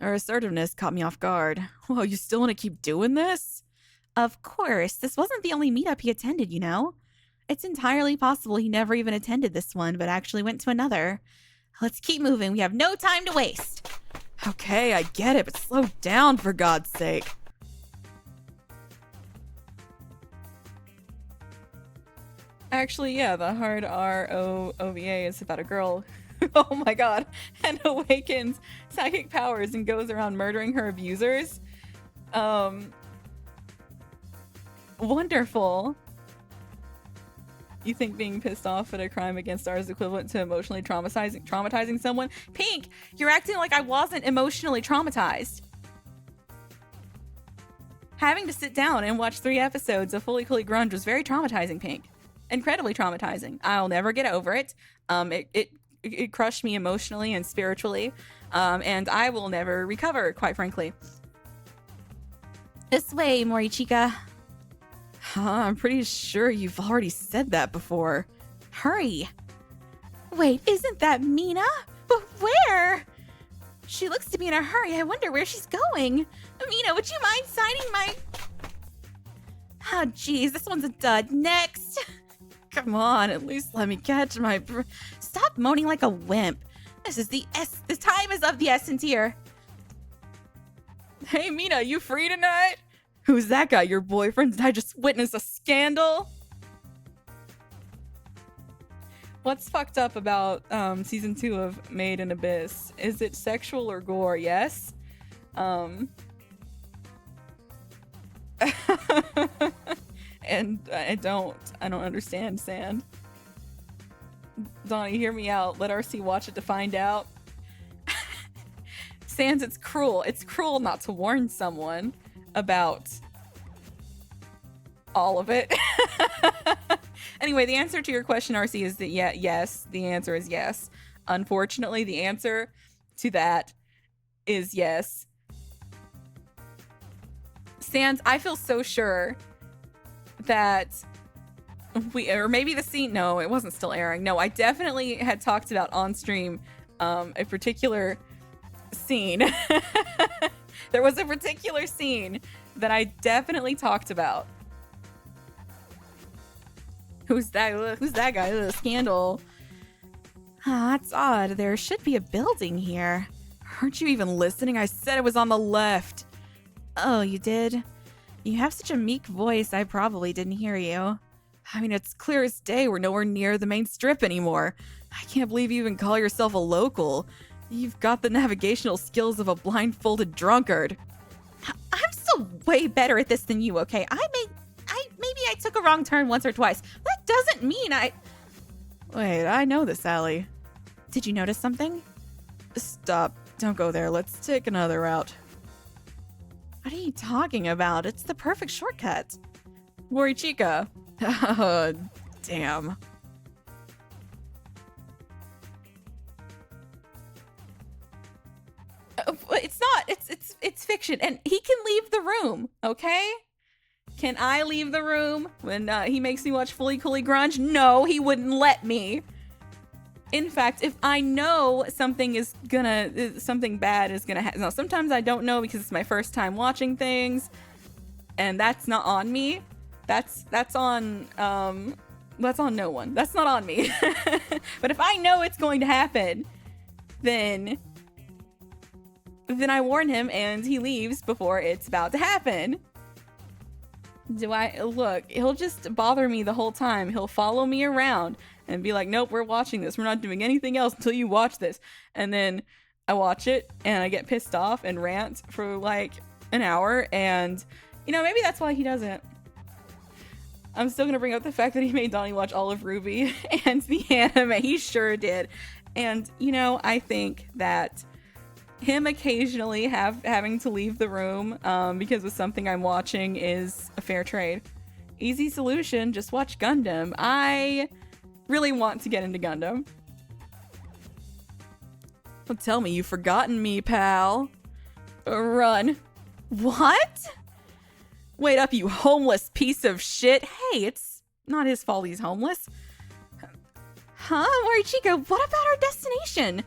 Her assertiveness caught me off guard. Whoa, you still want to keep doing this? Of course. This wasn't the only meetup he attended, you know? It's entirely possible he never even attended this one, but actually went to another. Let's keep moving. We have no time to waste. Okay, I get it, but slow down for God's sake. Actually, yeah, the hard R OVA is about a girl who, oh my god, and awakens psychic powers and goes around murdering her abusers. Wonderful. You think being pissed off at a crime against R is equivalent to emotionally traumatizing someone? Pink, you're acting like I wasn't emotionally traumatized. Having to sit down and watch 3 episodes of Fully Cooley Grunge was very traumatizing, Pink. Incredibly traumatizing. I'll never get over it. It crushed me emotionally and spiritually, and I will never recover, quite frankly. This way, Morichika. I'm pretty sure you've already said that before. Hurry. Wait, isn't that Mina? But where? She looks to be in a hurry. I wonder where she's going. Mina, would you mind signing my... Oh, geez, this one's a dud. Next. Come on, at least let me catch my... Stop moaning like a wimp. The time is of the essence here. Hey, Mina, you free tonight? Who's that guy, your boyfriend? Did I just witness a scandal? What's fucked up about season 2 of Made in Abyss? Is it sexual or gore? Yes. And I don't understand, Sand. Donnie, hear me out. Let RC watch it to find out. Sans, it's cruel. It's cruel not to warn someone about all of it. Anyway, the answer to your question, RC, is that yes. The answer is yes. Unfortunately, the answer to that is yes. Sans, I feel so sure that or maybe the scene, no, it wasn't still airing. No, I definitely had talked about on stream a particular scene. There was a particular scene that I definitely talked about. Who's that guy? Ugh, scandal. That's odd. There should be a building here. Aren't you even listening? I said it was on the left. Oh, you did? You have such a meek voice, I probably didn't hear you. I mean, it's clear as day we're nowhere near the main strip anymore. I can't believe you even call yourself a local. You've got the navigational skills of a blindfolded drunkard. I'm still way better at this than you, okay? Maybe I took a wrong turn once or twice. That doesn't mean I... Wait, I know this alley. Did you notice something? Stop. Don't go there. Let's take another route. What are you talking about? It's the perfect shortcut. Morichika. Damn. It's not. It's fiction, and he can leave the room. Okay? Can I leave the room when he makes me watch Fully Cooley Grunge? No, he wouldn't let me. In fact, if I know something bad is gonna happen. Now, sometimes I don't know because it's my first time watching things, and that's not on me. That's on no one. That's not on me. But if I know it's going to happen, then I warn him and he leaves before it's about to happen. Look, he'll just bother me the whole time. He'll follow me around and be like, nope, we're watching this. We're not doing anything else until you watch this. And then I watch it and I get pissed off and rant for like an hour. And, maybe that's why he doesn't. I'm still going to bring up the fact that he made Donnie watch all of RWBY and the anime. He sure did. And, I think that him occasionally having to leave the room because of something I'm watching is a fair trade. Easy solution, just watch Gundam. I really want to get into Gundam. Well, tell me you've forgotten me, pal. Run. What? Wait up, you homeless piece of shit. Hey, it's not his fault he's homeless. Huh? Morichika, what about our destination?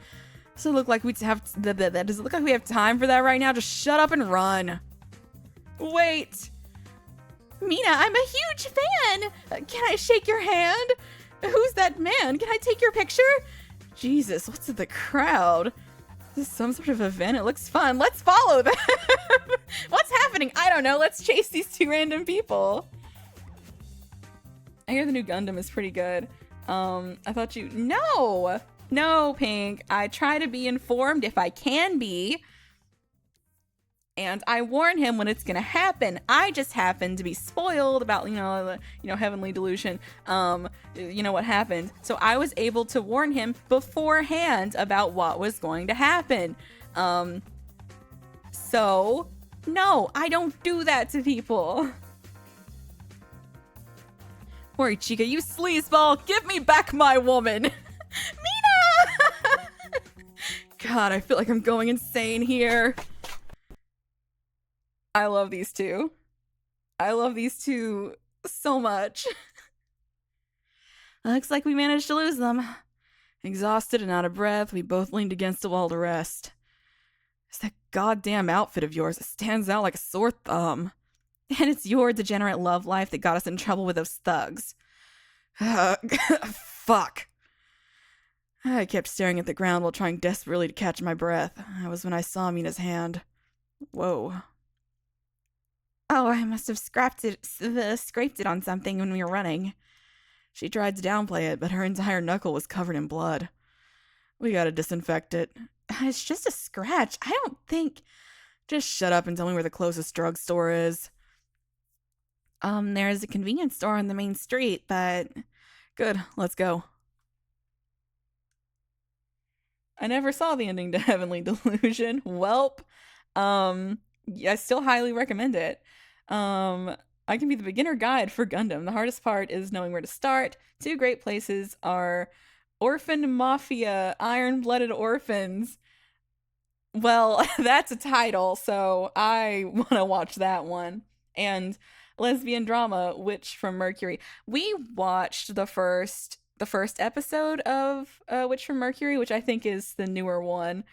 Does it look like we have time for that right now? Just shut up and run. Wait. Mina, I'm a huge fan. Can I shake your hand? Who's that man? Can I take your picture? Jesus, what's with the crowd? This is some sort of event. It looks fun. Let's follow them. What's happening? I don't know. Let's chase these 2 random people. I hear the new Gundam is pretty good. I thought you... No, Pink. I try to be informed if I can be. And I warn him when it's gonna happen. I just happen to be spoiled about, heavenly delusion. What happened. So I was able to warn him beforehand about what was going to happen. So No, I don't do that to people. Worry, Chica, you sleazeball, give me back my woman. Mina! God, I feel like I'm going insane here. I love these two. I love these two so much. Looks like we managed to lose them. Exhausted and out of breath, we both leaned against the wall to rest. It's that goddamn outfit of yours that stands out like a sore thumb. And it's your degenerate love life that got us in trouble with those thugs. Fuck. I kept staring at the ground while trying desperately to catch my breath. That was when I saw Mina's hand. Whoa. Oh, I must have scraped it on something when we were running. She tried to downplay it, but her entire knuckle was covered in blood. We gotta disinfect it. It's just a scratch. I don't think... Just shut up and tell me where the closest drugstore is. There's a convenience store on the main street, but... Good, let's go. I never saw the ending to Heavenly Delusion. Welp. Yeah, I still highly recommend it. I can be the beginner guide for Gundam. The hardest part is knowing where to start. Two great places are Orphan Mafia, Iron-Blooded Orphans. Well, that's a title, so I want to watch that one. And Lesbian Drama, Witch from Mercury. We watched the first episode of Witch from Mercury, which I think is the newer one,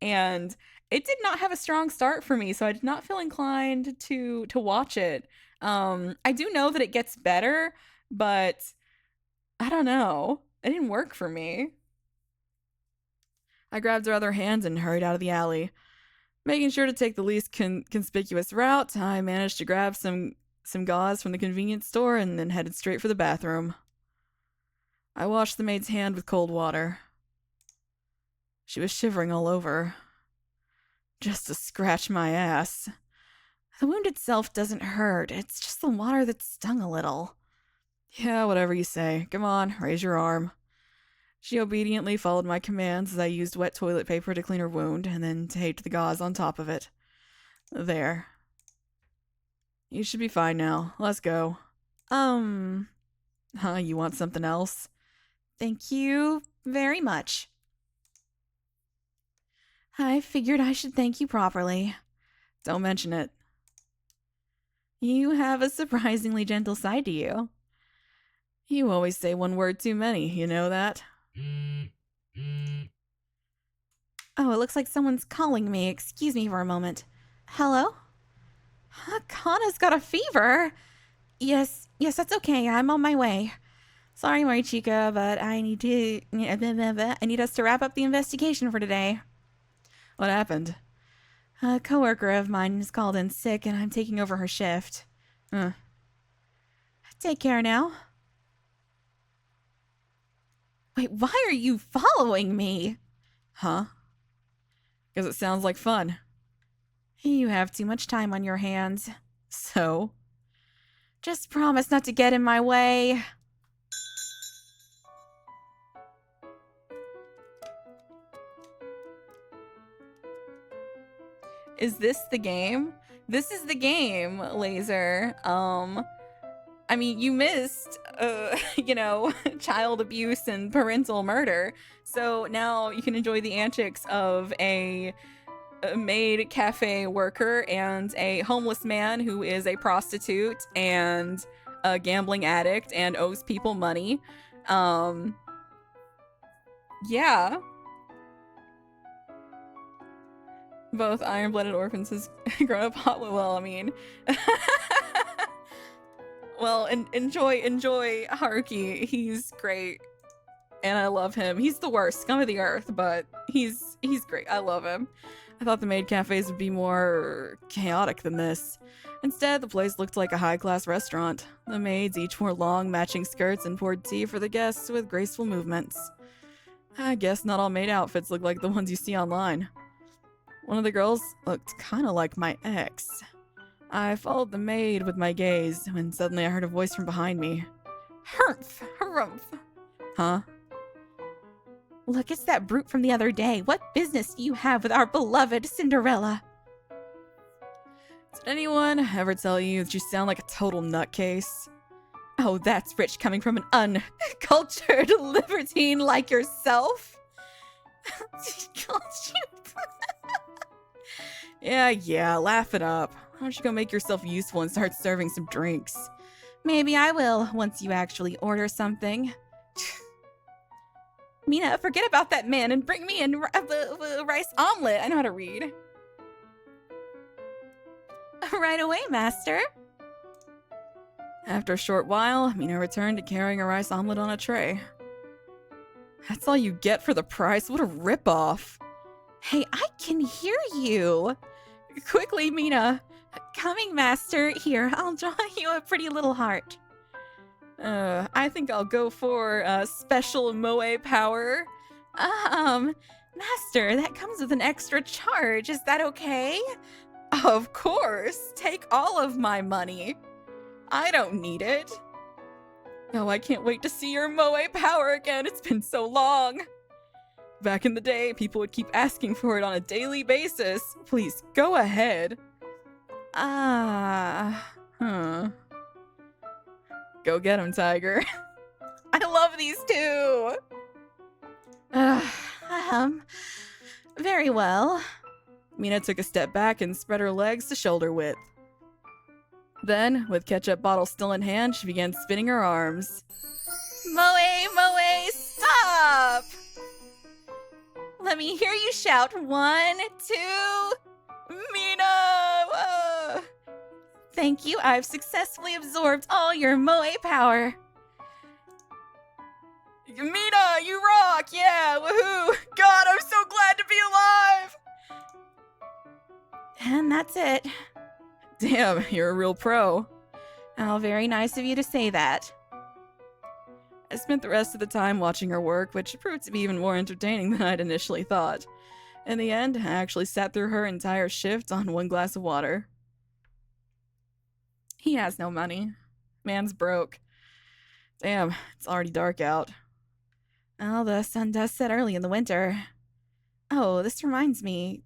and it did not have a strong start for me, so I did not feel inclined to watch it. I do know that it gets better, but I don't know. It didn't work for me. I grabbed her other hand and hurried out of the alley. Making sure to take the least conspicuous route, I managed to grab some gauze from the convenience store and then headed straight for the bathroom. I washed the maid's hand with cold water. She was shivering all over. Just to scratch my ass. The wound itself doesn't hurt, it's just the water that stung a little. Yeah, whatever you say. Come on, raise your arm. She obediently followed my commands as I used wet toilet paper to clean her wound and then taped the gauze on top of it. There. You should be fine now. Let's go. You want something else? Thank you very much. I figured I should thank you properly. Don't mention it. You have a surprisingly gentle side to you. You always say one word too many, you know that? Oh, it looks like someone's calling me. Excuse me for a moment. Hello? Kana's got a fever. Yes, that's okay. I'm on my way. Sorry, Marichika, but I need us to wrap up the investigation for today. What happened? A coworker of mine is called in sick, and I'm taking over her shift. Take care now. Wait, why are you following me? Huh? Because it sounds like fun. You have too much time on your hands. So? Just promise not to get in my way. Is this the game? This is the game, Laser. I mean, you missed, child abuse and parental murder. So now you can enjoy the antics of a maid cafe worker and a homeless man who is a prostitute and a gambling addict and owes people money. Yeah. Both Iron-Blooded Orphans has grown up hot. Well, I mean... Well, enjoy Haruki. He's great. And I love him. He's the worst, scum of the earth, but he's great. I love him. I thought the maid cafes would be more chaotic than this. Instead, the place looked like a high-class restaurant. The maids each wore long, matching skirts and poured tea for the guests with graceful movements. I guess not all maid outfits look like the ones you see online. One of the girls looked kind of like my ex. I followed the maid with my gaze when suddenly I heard a voice from behind me. Harumph! Harumph! Huh? Look, it's that brute from the other day. What business do you have with our beloved Cinderella? Did anyone ever tell you that you sound like a total nutcase? Oh, that's rich coming from an uncultured libertine like yourself. Yeah, laugh it up. Why don't you go make yourself useful and start serving some drinks? Maybe I will, once you actually order something. Mina, forget about that man and bring me in rice omelet. I know how to read. Right away, master. After a short while, Mina returned to carrying a rice omelet on a tray. That's all you get for the price? What a ripoff. Hey, I can hear you. Quickly, Mina. Coming, master. Here, I'll draw you a pretty little heart. I think I'll go for special moe power. Master, that comes with an extra charge. Is that okay? Of course. Take all of my money. I don't need it. Oh, I can't wait to see your moe power again. It's been so long. Back in the day, people would keep asking for it on a daily basis. Please, go ahead. Go get him, Tiger. I love these two. Very well. Mina took a step back and spread her legs to shoulder width. Then, with ketchup bottle still in hand, she began spinning her arms. Moe, stop! Let me hear you shout. 1, 2... Mina! Thank you, I've successfully absorbed all your moe power. Mina, you rock! Yeah, woohoo! God, I'm so glad to be alive! And that's it. Damn, you're a real pro. Oh, very nice of you to say that. I spent the rest of the time watching her work, which proved to be even more entertaining than I'd initially thought. In the end, I actually sat through her entire shift on 1 glass of water. He has no money. Man's broke. Damn, it's already dark out. Oh, the sun does set early in the winter. Oh, this reminds me.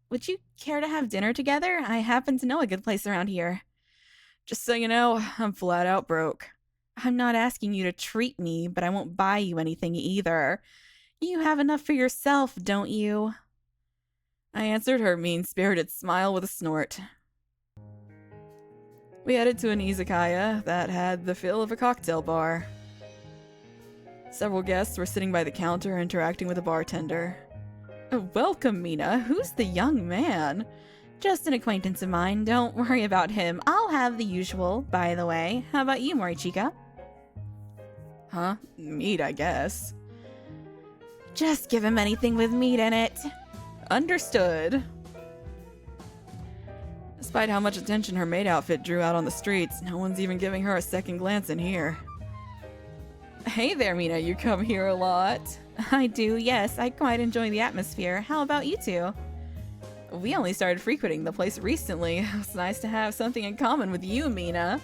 Would you care to have dinner together? I happen to know a good place around here. Just so you know, I'm flat out broke. I'm not asking you to treat me, but I won't buy you anything either. You have enough for yourself, don't you? I answered her mean-spirited smile with a snort. We headed to an izakaya that had the feel of a cocktail bar. Several guests were sitting by the counter interacting with a bartender. Welcome, Mina. Who's the young man? Just an acquaintance of mine. Don't worry about him. I'll have the usual, by the way. How about you, Morichika? Huh? Meat, I guess. Just give him anything with meat in it. Understood. Despite how much attention her maid outfit drew out on the streets, no one's even giving her a second glance in here. Hey there, Mina. You come here a lot. I do, yes. I quite enjoy the atmosphere. How about you two? We only started frequenting the place recently. It's nice to have something in common with you, Mina.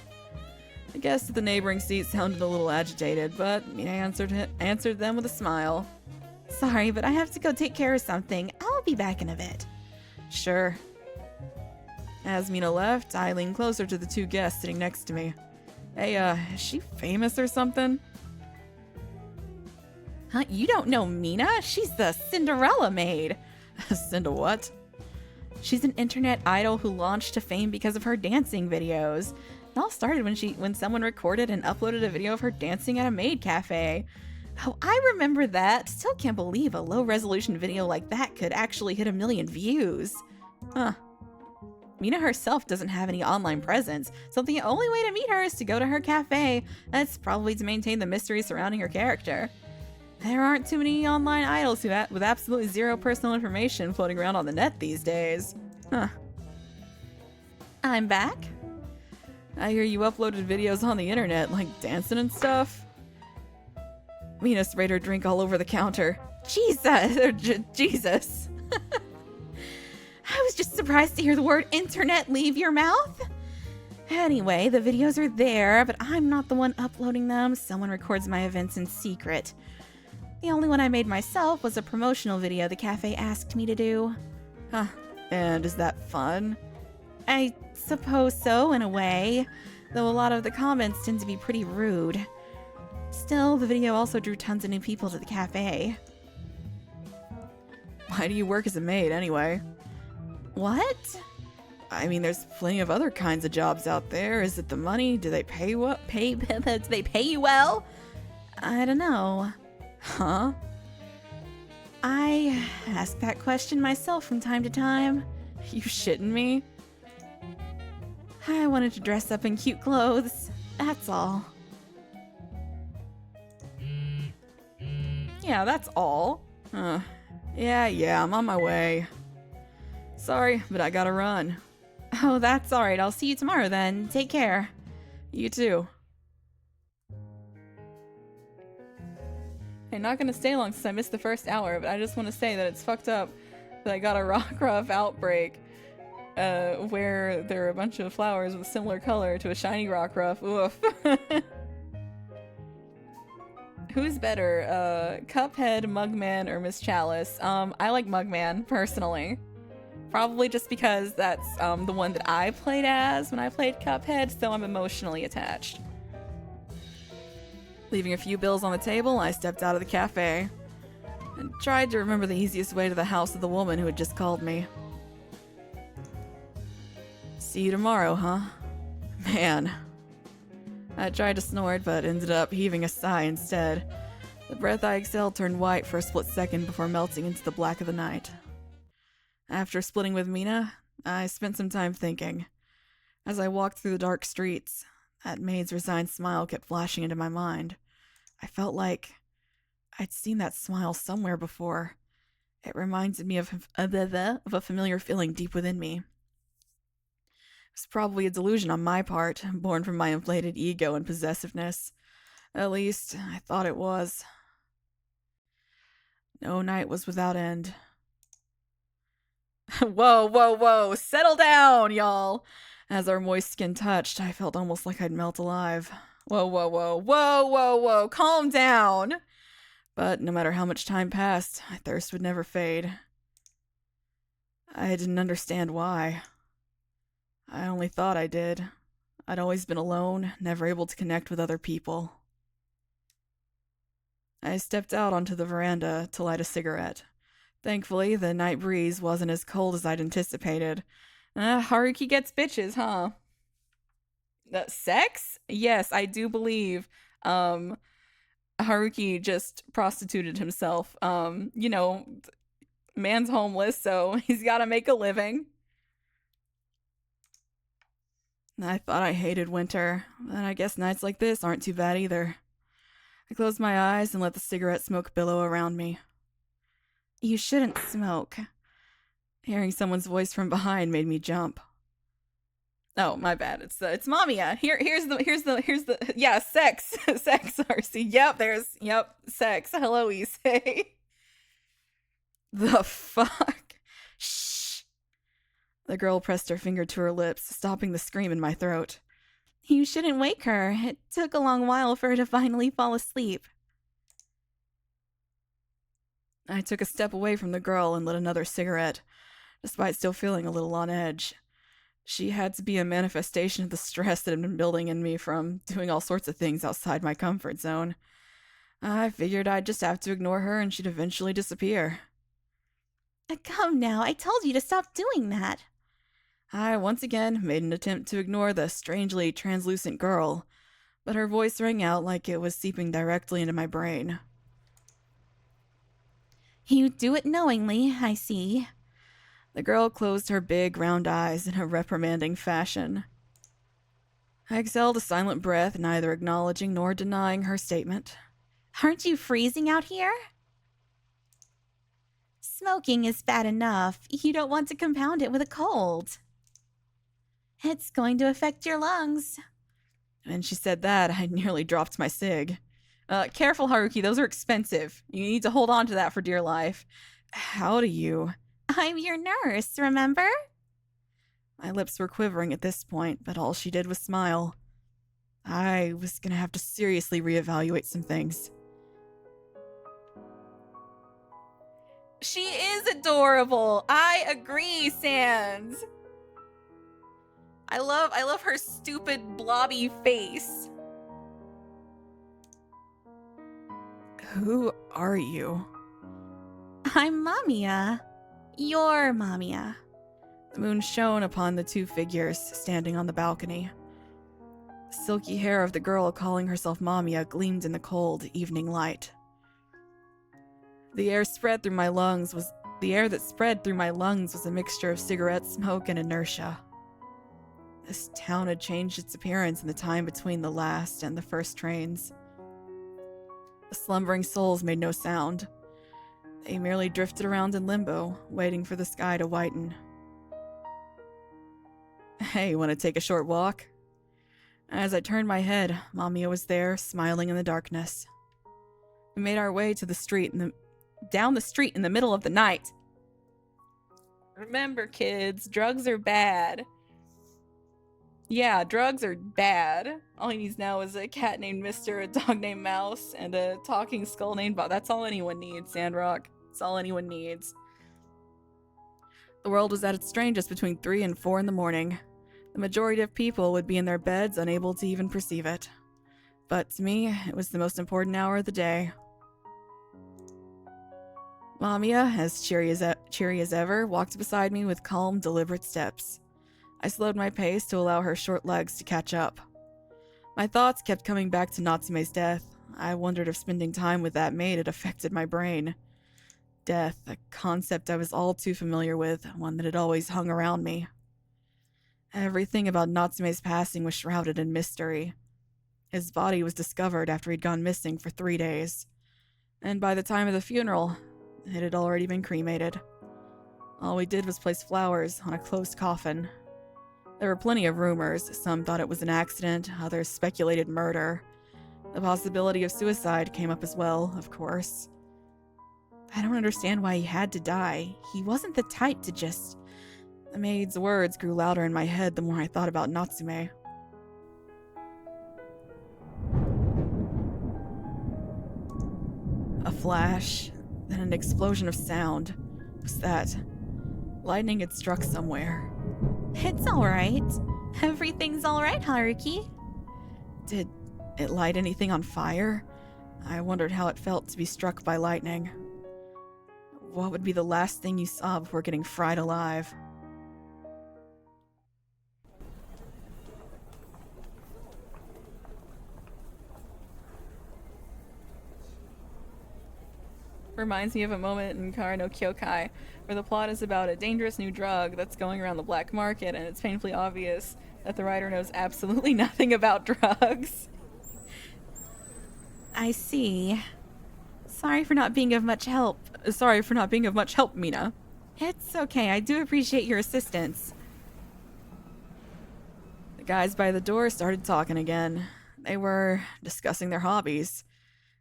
I guess the neighboring seat sounded a little agitated, but Mina answered them with a smile. Sorry, but I have to go take care of something. I'll be back in a bit. Sure. As Mina left, I leaned closer to the 2 guests sitting next to me. Hey, is she famous or something? Huh? You don't know Mina? She's the Cinderella maid. Cinda what? She's an internet idol who launched to fame because of her dancing videos. It all started when someone recorded and uploaded a video of her dancing at a maid cafe. Oh, I remember that. Still can't believe a low-resolution video like that could actually hit 1 million views. Huh. Mina herself doesn't have any online presence, so the only way to meet her is to go to her cafe. That's probably to maintain the mystery surrounding her character. There aren't too many online idols with absolutely zero personal information floating around on the net these days. Huh. I'm back. I hear you uploaded videos on the internet, like dancing and stuff. Mina sprayed her drink all over the counter. Jesus. I was just surprised to hear the word internet leave your mouth. Anyway, the videos are there, but I'm not the one uploading them. Someone records my events in secret. The only one I made myself was a promotional video the cafe asked me to do. Huh. And is that fun? I suppose so, in a way, though a lot of the comments tend to be pretty rude. Still, the video also drew tons of new people to the cafe. Why do you work as a maid, anyway? What? I mean, there's plenty of other kinds of jobs out there. Is it the money? Do they pay what? Do they pay you well? I don't know. Huh? I ask that question myself from time to time. You shitting me? I wanted to dress up in cute clothes. That's all. Yeah, that's all. Yeah, I'm on my way. Sorry, but I gotta run. Oh, that's alright. I'll see you tomorrow then. Take care. You too. I'm not gonna stay long since I missed the first hour, but I just want to say that it's fucked up that I got a Rockruff outbreak where there are a bunch of flowers with a similar color to a shiny Rockruff. Oof. Who's better, Cuphead, Mugman, or Miss Chalice? I like Mugman, personally. Probably just because that's the one that I played as when I played Cuphead, so I'm emotionally attached. Leaving a few bills on the table, I stepped out of the cafe and tried to remember the easiest way to the house of the woman who had just called me. See you tomorrow, huh? Man. I tried to snort, but ended up heaving a sigh instead. The breath I exhaled turned white for a split second before melting into the black of the night. After splitting with Mina, I spent some time thinking. As I walked through the dark streets, that maid's resigned smile kept flashing into my mind. I felt like I'd seen that smile somewhere before. It reminded me of a familiar feeling deep within me. It was probably a delusion on my part, born from my inflated ego and possessiveness. At least, I thought it was. No night was without end. Whoa. Settle down, y'all. As our moist skin touched, I felt almost like I'd melt alive. Whoa. Calm down. But no matter how much time passed, my thirst would never fade. I didn't understand why. I only thought I did. I'd always been alone, never able to connect with other people. I stepped out onto the veranda to light a cigarette. Thankfully, the night breeze wasn't as cold as I'd anticipated. Haruki gets bitches, huh? Sex? Yes, I do believe Haruki just prostituted himself. Man's homeless, so he's gotta make a living. I thought I hated winter, and I guess nights like this aren't too bad either. I closed my eyes and let the cigarette smoke billow around me. You shouldn't smoke. Hearing someone's voice from behind made me jump. Oh, my bad. It's MAMIYA. Here's the yeah, sex, RC. Yep, sex. Hello, Issei. The fuck? Shh. The girl pressed her finger to her lips, stopping the scream in my throat. You shouldn't wake her. It took a long while for her to finally fall asleep. I took a step away from the girl and lit another cigarette, despite still feeling a little on edge. She had to be a manifestation of the stress that had been building in me from doing all sorts of things outside my comfort zone. I figured I'd just have to ignore her and she'd eventually disappear. Come now, I told you to stop doing that. I once again made an attempt to ignore the strangely translucent girl, but her voice rang out like it was seeping directly into my brain. You do it knowingly, I see. The girl closed her big, round eyes in a reprimanding fashion. I exhaled a silent breath, neither acknowledging nor denying her statement. Aren't you freezing out here? Smoking is bad enough. You don't want to compound it with a cold. It's going to affect your lungs. When she said that, I nearly dropped my cig. Careful, Haruki, those are expensive. You need to hold on to that for dear life. How do you? I'm your nurse, remember? My lips were quivering at this point, but all she did was smile. I was gonna have to seriously reevaluate some things. She is adorable. I agree, Sans. I love her stupid blobby face. Who are you? I'm MAMIYA. Your MAMIYA. The moon shone upon the two figures standing on the balcony. The silky hair of the girl calling herself MAMIYA gleamed in the cold evening light. The air that spread through my lungs was a mixture of cigarette smoke and inertia. This town had changed its appearance in the time between the last and the first trains. The slumbering souls made no sound. They merely drifted around in limbo, waiting for the sky to whiten. Hey, want to take a short walk? As I turned my head, MAMIYA was there, smiling in the darkness. We made our way to the street down the street in the middle of the night. Remember, kids, drugs are bad. Yeah, drugs are bad. All he needs now is a cat named Mister, a dog named Mouse, and a talking skull named Bob. That's all anyone needs, Sandrock. That's all anyone needs. The world was at its strangest between 3 and 4 in the morning. The majority of people would be in their beds, unable to even perceive it. But to me, it was the most important hour of the day. MAMIYA, as cheery as ever, walked beside me with calm, deliberate steps. I slowed my pace to allow her short legs to catch up. My thoughts kept coming back to Natsume's death. I wondered if spending time with that maid had affected my brain. Death, a concept I was all too familiar with, one that had always hung around me. Everything about Natsume's passing was shrouded in mystery. His body was discovered after he'd gone missing for 3 days, and by the time of the funeral, it had already been cremated. All we did was place flowers on a closed coffin. There were plenty of rumors. Some thought it was an accident, others speculated murder. The possibility of suicide came up as well, of course. I don't understand why he had to die. He wasn't the type to just... The maid's words grew louder in my head the more I thought about Natsume. A flash, then an explosion of sound. What was that? Lightning had struck somewhere. It's alright. Everything's alright, Haruki. Did it light anything on fire? I wondered how it felt to be struck by lightning. What would be the last thing you saw before getting fried alive? Reminds me of a moment in Kara no Kyokai, where the plot is about a dangerous new drug that's going around the black market, and it's painfully obvious that the writer knows absolutely nothing about drugs. I see. Sorry for not being of much help. Sorry for not being of much help, Mina. It's okay, I do appreciate your assistance. The guys by the door started talking again. They were discussing their hobbies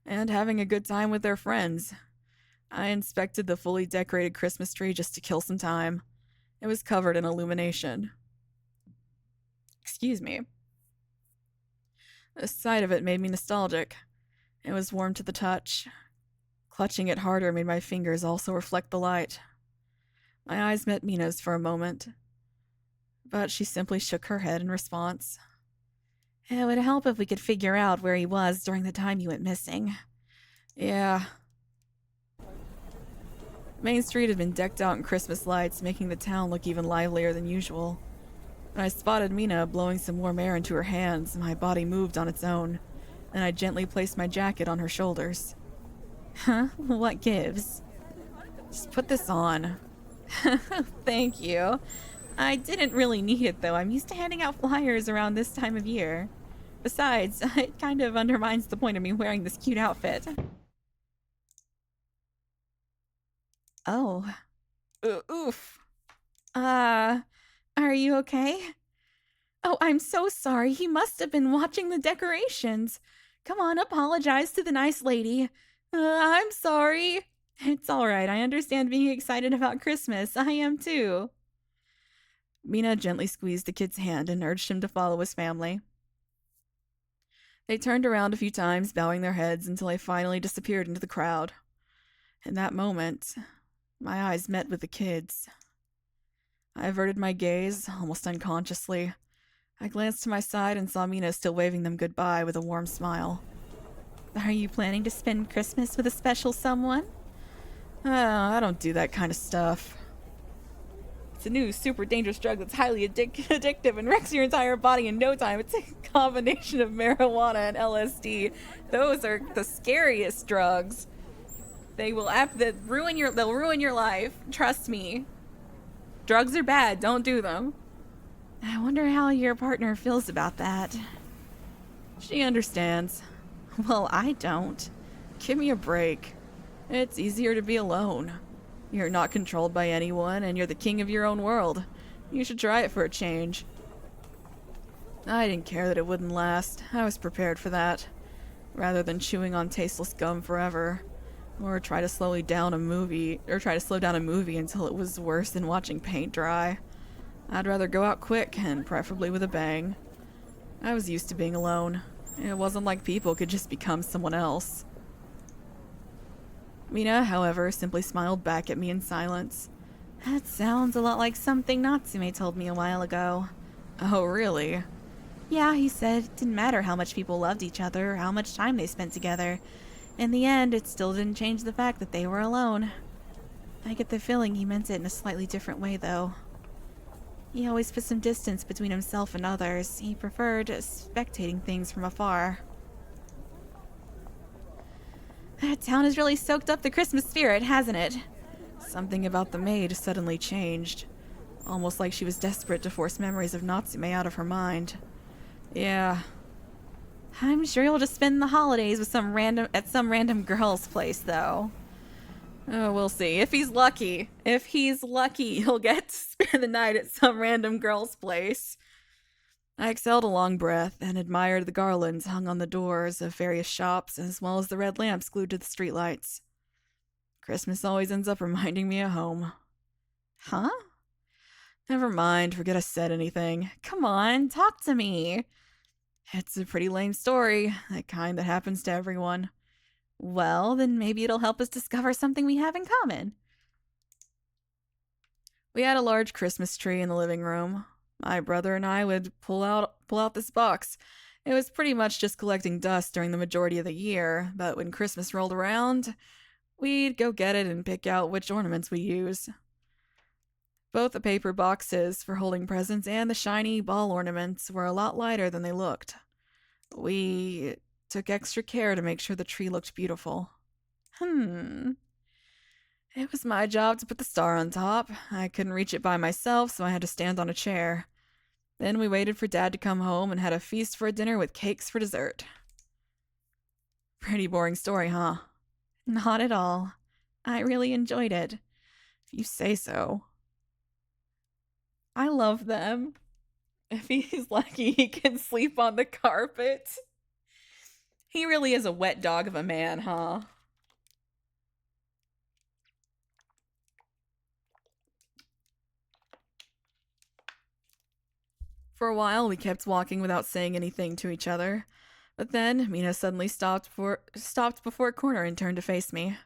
and having a good time with their friends. I inspected the fully decorated Christmas tree just to kill some time. It was covered in illumination. Excuse me. The sight of it made me nostalgic. It was warm to the touch. Clutching it harder made my fingers also reflect the light. My eyes met Mina's for a moment, but she simply shook her head in response. It would help if we could figure out where he was during the time you went missing. Yeah. Main Street had been decked out in Christmas lights, making the town look even livelier than usual. When I spotted Mina blowing some warm air into her hands, my body moved on its own, and I gently placed my jacket on her shoulders. Huh? What gives? Just put this on. Thank you. I didn't really need it, though. I'm used to handing out flyers around this time of year. Besides, it kind of undermines the point of me wearing this cute outfit. Oh. Oof. Are you okay? Oh, I'm so sorry. He must have been watching the decorations. Come on, apologize to the nice lady. I'm sorry. It's all right. I understand being excited about Christmas. I am too. Mina gently squeezed the kid's hand and urged him to follow his family. They turned around a few times, bowing their heads until they finally disappeared into the crowd. In that moment, my eyes met with the kids. I averted my gaze, almost unconsciously, I glanced to my side and saw Mina still waving them goodbye with a warm smile. Are you planning to spend Christmas with a special someone? Oh, I don't do that kind of stuff. It's a new super dangerous drug that's highly addictive and wrecks your entire body in no time. It's a combination of marijuana and LSD. Those are the scariest drugs. They'll ruin your life. Trust me. Drugs are bad. Don't do them. I wonder how your partner feels about that. She understands. Well, I don't. Give me a break. It's easier to be alone. You're not controlled by anyone, and you're the king of your own world. You should try it for a change. I didn't care that it wouldn't last. I was prepared for that. Rather than chewing on tasteless gum forever. Or try to slow down a movie until it was worse than watching paint dry. I'd rather go out quick, and preferably with a bang. I was used to being alone. It wasn't like people could just become someone else. Mina, however, simply smiled back at me in silence. That sounds a lot like something Natsume told me a while ago. Oh, really? Yeah, he said it didn't matter how much people loved each other or how much time they spent together. In the end, it still didn't change the fact that they were alone. I get the feeling he meant it in a slightly different way, though. He always put some distance between himself and others. He preferred spectating things from afar. That town has really soaked up the Christmas spirit, hasn't it? Something about the maid suddenly changed. Almost like she was desperate to force memories of Natsume out of her mind. Yeah. I'm sure you'll just spend the holidays with some random girl's place, though. Oh, we'll see. If he's lucky. If he's lucky, he'll get to spend the night at some random girl's place. I exhaled a long breath and admired the garlands hung on the doors of various shops, as well as the red lamps glued to the streetlights. Christmas always ends up reminding me of home. Huh? Never mind, forget I said anything. Come on, talk to me. It's a pretty lame story, that kind that happens to everyone. Well, then maybe it'll help us discover something we have in common. We had a large Christmas tree in the living room. My brother and I would pull out this box. It was pretty much just collecting dust during the majority of the year, but when Christmas rolled around, we'd go get it and pick out which ornaments we use. Both the paper boxes for holding presents and the shiny ball ornaments were a lot lighter than they looked. We took extra care to make sure the tree looked beautiful. It was my job to put the star on top. I couldn't reach it by myself, so I had to stand on a chair. Then we waited for Dad to come home and had a feast for dinner with cakes for dessert. Pretty boring story, huh? Not at all. I really enjoyed it. If you say so. I love them. If he's lucky, he can sleep on the carpet. He really is a wet dog of a man, huh? For a while, we kept walking without saying anything to each other. But then, Mina suddenly stopped before a corner and turned to face me.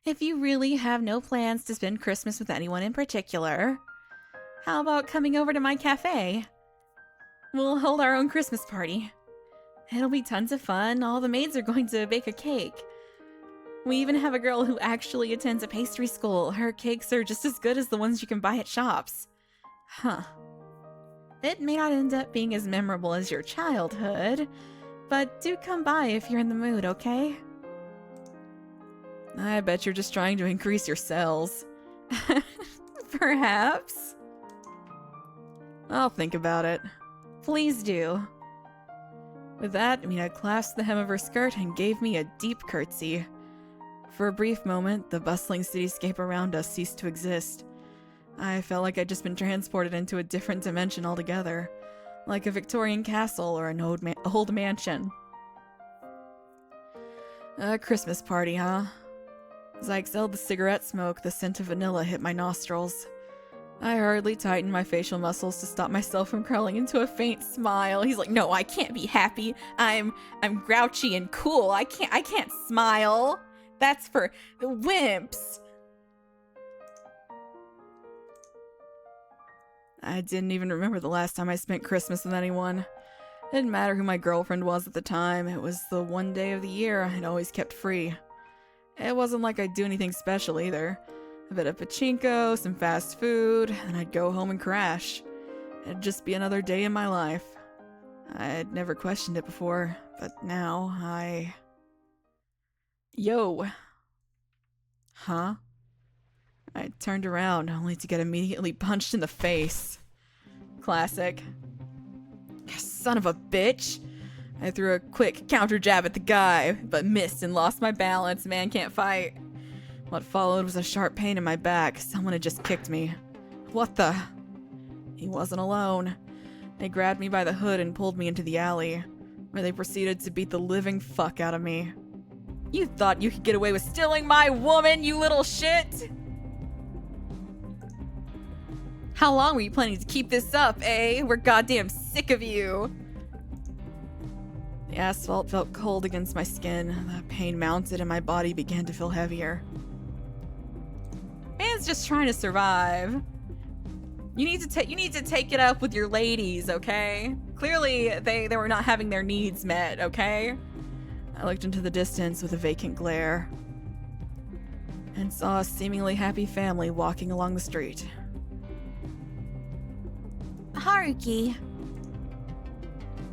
If you really have no plans to spend Christmas with anyone in particular, how about coming over to my cafe? We'll hold our own Christmas party. It'll be tons of fun. All the maids are going to bake a cake. We even have a girl who actually attends a pastry school. Her cakes are just as good as the ones you can buy at shops. Huh. It may not end up being as memorable as your childhood, but do come by if you're in the mood, okay? I bet you're just trying to increase your sales. Perhaps. I'll think about it. Please do. With that, Mina clasped the hem of her skirt and gave me a deep curtsy. For a brief moment, the bustling cityscape around us ceased to exist. I felt like I'd just been transported into a different dimension altogether, like a Victorian castle or an old mansion. A Christmas party, huh? As I exhaled the cigarette smoke, the scent of vanilla hit my nostrils. I hurriedly tightened my facial muscles to stop myself from curling into a faint smile. He's like, "No, I can't be happy. I'm grouchy and cool. I can't smile. That's for the wimps." I didn't even remember the last time I spent Christmas with anyone. It didn't matter who my girlfriend was at the time, it was the one day of the year I'd always kept free. It wasn't like I'd do anything special either. A bit of pachinko, some fast food, and I'd go home and crash. It'd just be another day in my life. I'd never questioned it before, but now Yo. Huh? I turned around, only to get immediately punched in the face. Classic. Son of a bitch! I threw a quick counter jab at the guy, but missed and lost my balance. Man can't fight. What followed was a sharp pain in my back. Someone had just kicked me. What the? He wasn't alone. They grabbed me by the hood and pulled me into the alley, where they proceeded to beat the living fuck out of me. You thought you could get away with stealing my woman, you little shit? How long were you planning to keep this up, eh? We're goddamn sick of you. The asphalt felt cold against my skin. The pain mounted and my body began to feel heavier. Man's just trying to survive. You need to take it up with your ladies, okay? Clearly, they were not having their needs met, okay? I looked into the distance with a vacant glare and saw a seemingly happy family walking along the street. Haruki,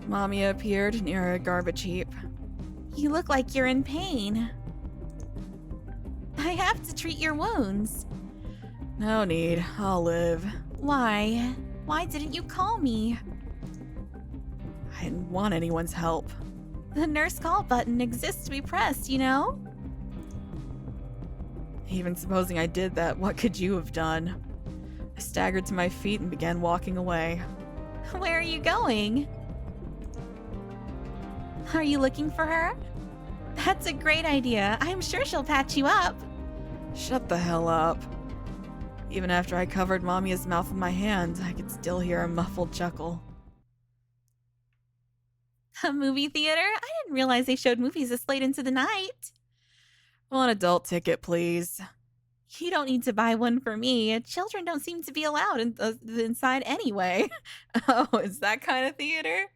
MAMIYA appeared near a garbage heap. you look like you're in pain. I have to treat your wounds. No need, I'll live. Why? Why didn't you call me? I didn't want anyone's help. The nurse call button exists to be pressed, you know? Even supposing I did that, what could you have done? I staggered to my feet and began walking away. Where are you going? Are you looking for her? That's a great idea. I'm sure she'll patch you up. Shut the hell up. Even after I covered MAMIYA's mouth with my hand, I could still hear a muffled chuckle. A movie theater? I didn't realize they showed movies this late into the night. One adult ticket, please. You don't need to buy one for me. Children don't seem to be allowed inside anyway. Oh, is that kind of theater?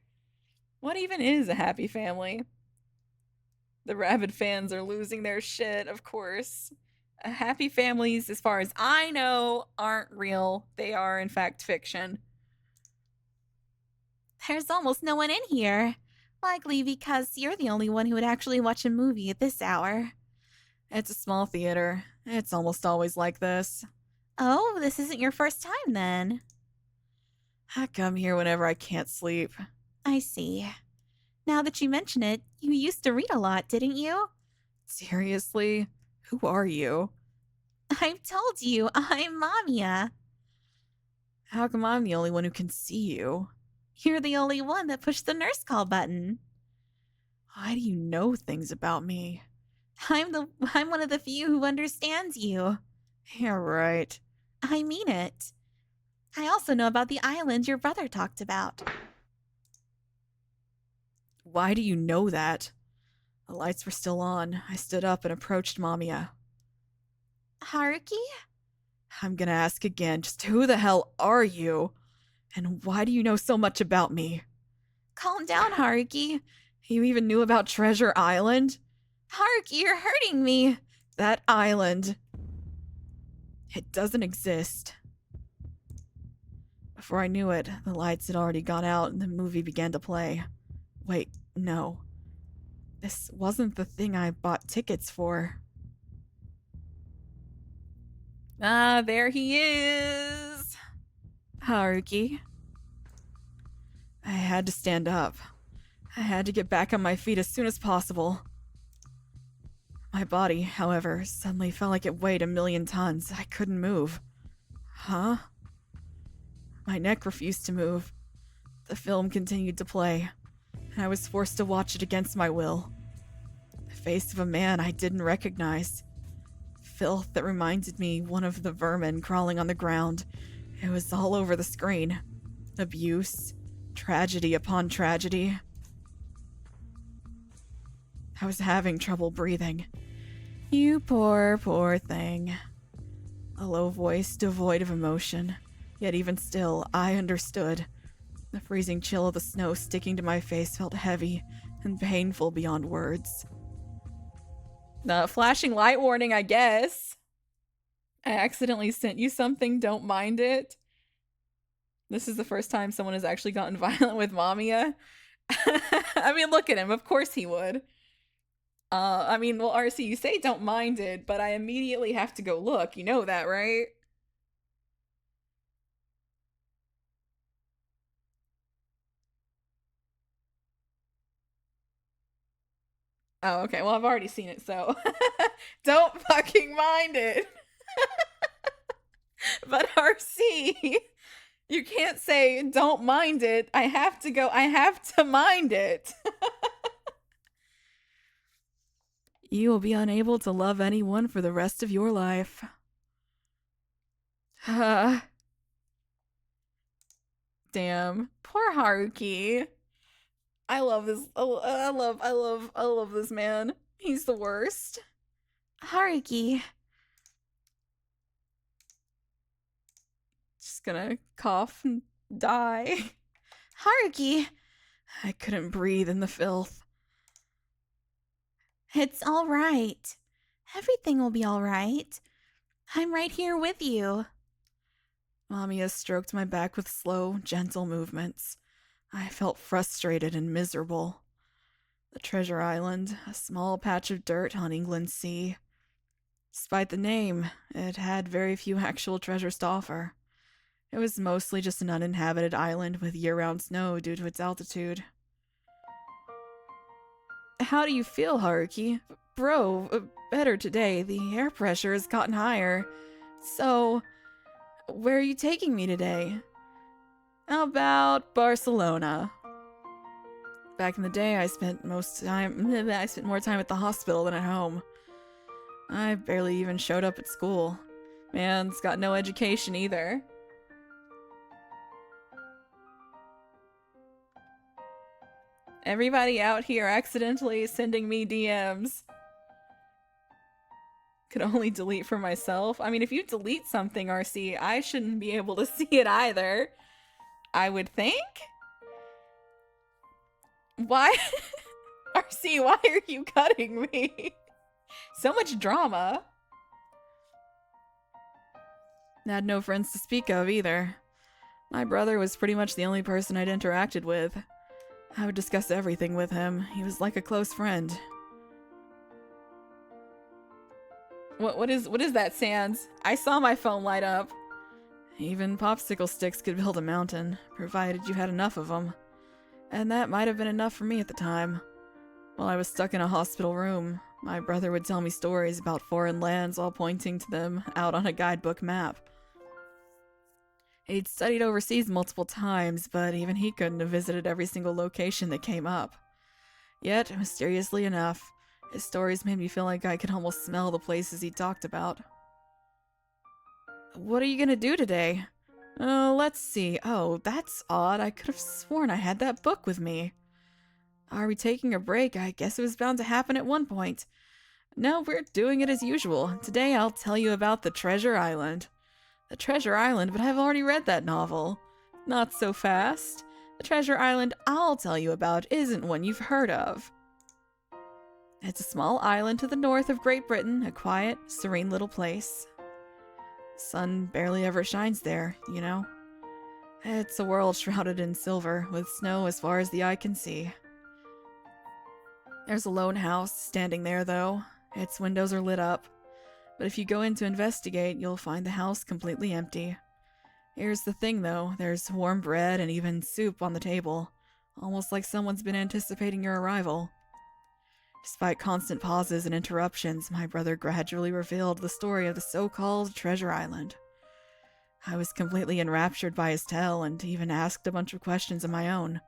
What even is a happy family? The rabid fans are losing their shit, of course. Happy families, as far as I know, aren't real. They are, in fact, fiction. There's almost no one in here. Likely because you're the only one who would actually watch a movie at this hour. It's a small theater. It's almost always like this. Oh, this isn't your first time then. I come here whenever I can't sleep. I see. Now that you mention it, you used to read a lot, didn't you? Seriously? Who are you? I've told you, I'm MAMIYA. How come I'm the only one who can see you? You're the only one that pushed the nurse call button. Why do you know things about me? I'm one of the few who understands you. Yeah, right. I mean it. I also know about the island your brother talked about. Why do you know that? The lights were still on. I stood up and approached MAMIYA. Haruki? I'm gonna ask again, just who the hell are you? And why do you know so much about me? Calm down, Haruki. You even knew about Treasure Island? Haruki, you're hurting me. That island. It doesn't exist. Before I knew it, the lights had already gone out and the movie began to play. Wait, no. This wasn't the thing I bought tickets for. Ah, there he is. Haruki. I had to stand up. I had to get back on my feet as soon as possible. My body, however, suddenly felt like it weighed 1,000,000 tons. I couldn't move. Huh? My neck refused to move. The film continued to play, and I was forced to watch it against my will. The face of a man I didn't recognize. Filth that reminded me one of the vermin crawling on the ground. It was all over the screen. Abuse, tragedy upon tragedy. I was having trouble breathing. You poor, poor thing. A low voice devoid of emotion. Yet even still, I understood. The freezing chill of the snow sticking to my face felt heavy and painful beyond words. The flashing light warning, I guess. I accidentally sent you something, don't mind it. This is the first time someone has actually gotten violent with MAMIYA. I mean, look at him. Of course he would. I mean, well, RC, you say don't mind it, but I immediately have to go look. You know that, right? Oh, okay. Well, I've already seen it, so don't fucking mind it. But RC, you can't say don't mind it. I have to mind it. You will be unable to love anyone for the rest of your life. Damn. Poor Haruki. I love this. I love this man. He's the worst. Haruki. Just gonna cough and die. Haruki. I couldn't breathe in the filth. It's all right. Everything will be all right. I'm right here with you. MAMIYA stroked my back with slow, gentle movements. I felt frustrated and miserable. The treasure island, a small patch of dirt on England's sea. Despite the name, it had very few actual treasures to offer. It was mostly just an uninhabited island with year-round snow due to its altitude. How do you feel, Haruki? Bro, better today. The air pressure has gotten higher. So, where are you taking me today? How about Barcelona? Back in the day, I spent more time at the hospital than at home. I barely even showed up at school. Man's got no education either. Everybody out here accidentally sending me DMs. Could only delete for myself. I mean, if you delete something, RC, I shouldn't be able to see it either. I would think? Why? RC, why are you cutting me? So much drama. I had no friends to speak of either. My brother was pretty much the only person I'd interacted with. I would discuss everything with him. He was like a close friend. What is that, Sans? I saw my phone light up. Even popsicle sticks could build a mountain, provided you had enough of them. And that might have been enough for me at the time. While I was stuck in a hospital room, my brother would tell me stories about foreign lands while pointing to them out on a guidebook map. He'd studied overseas multiple times, but even he couldn't have visited every single location that came up. Yet, mysteriously enough, his stories made me feel like I could almost smell the places he talked about. What are you gonna do today? Let's see. Oh, that's odd. I could have sworn I had that book with me. Are we taking a break? I guess it was bound to happen at one point. No, we're doing it as usual. Today I'll tell you about the Treasure Island. The Treasure Island, but I've already read that novel. Not so fast. The Treasure Island I'll tell you about isn't one you've heard of. It's a small island to the north of Great Britain, a quiet, serene little place. Sun barely ever shines there, you know. It's a world shrouded in silver, with snow as far as the eye can see. There's a lone house standing there, though. Its windows are lit up. But if you go in to investigate, you'll find the house completely empty. Here's the thing, though. There's warm bread and even soup on the table. Almost like someone's been anticipating your arrival. Despite constant pauses and interruptions, my brother gradually revealed the story of the so-called Treasure Island. I was completely enraptured by his tale and even asked a bunch of questions of my own.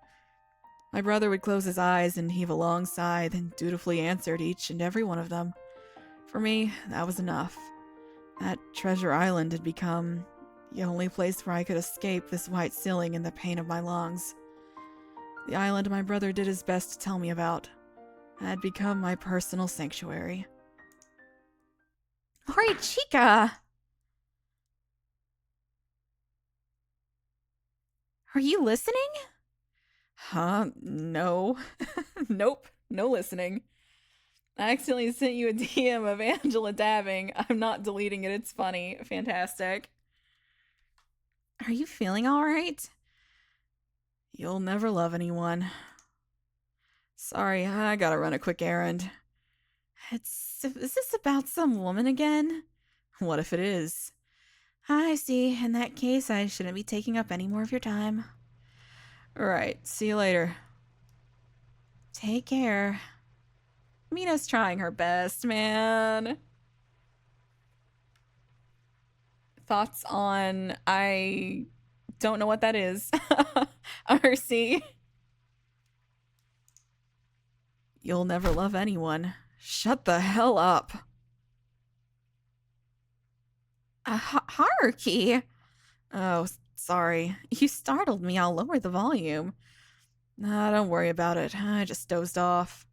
My brother would close his eyes and heave a long sigh, then dutifully answered each and every one of them. For me, that was enough. That Treasure Island had become the only place where I could escape this white ceiling and the pain of my lungs. The island my brother did his best to tell me about had become my personal sanctuary. Hori Chica! Are you listening? Huh? No. Nope. No listening. I accidentally sent you a DM of Angela dabbing. I'm not deleting it. It's funny. Fantastic. Are you feeling all right? You'll never love anyone. Sorry, I gotta run a quick errand. Is this about some woman again? What if it is? I see. In that case, I shouldn't be taking up any more of your time. Alright, see you later. Take care. Mina's trying her best, man. Thoughts on... I don't know what that is. RC. You'll never love anyone. Shut the hell up. Haruki! Oh, sorry. You startled me. I'll lower the volume. Nah, don't worry about it. I just dozed off.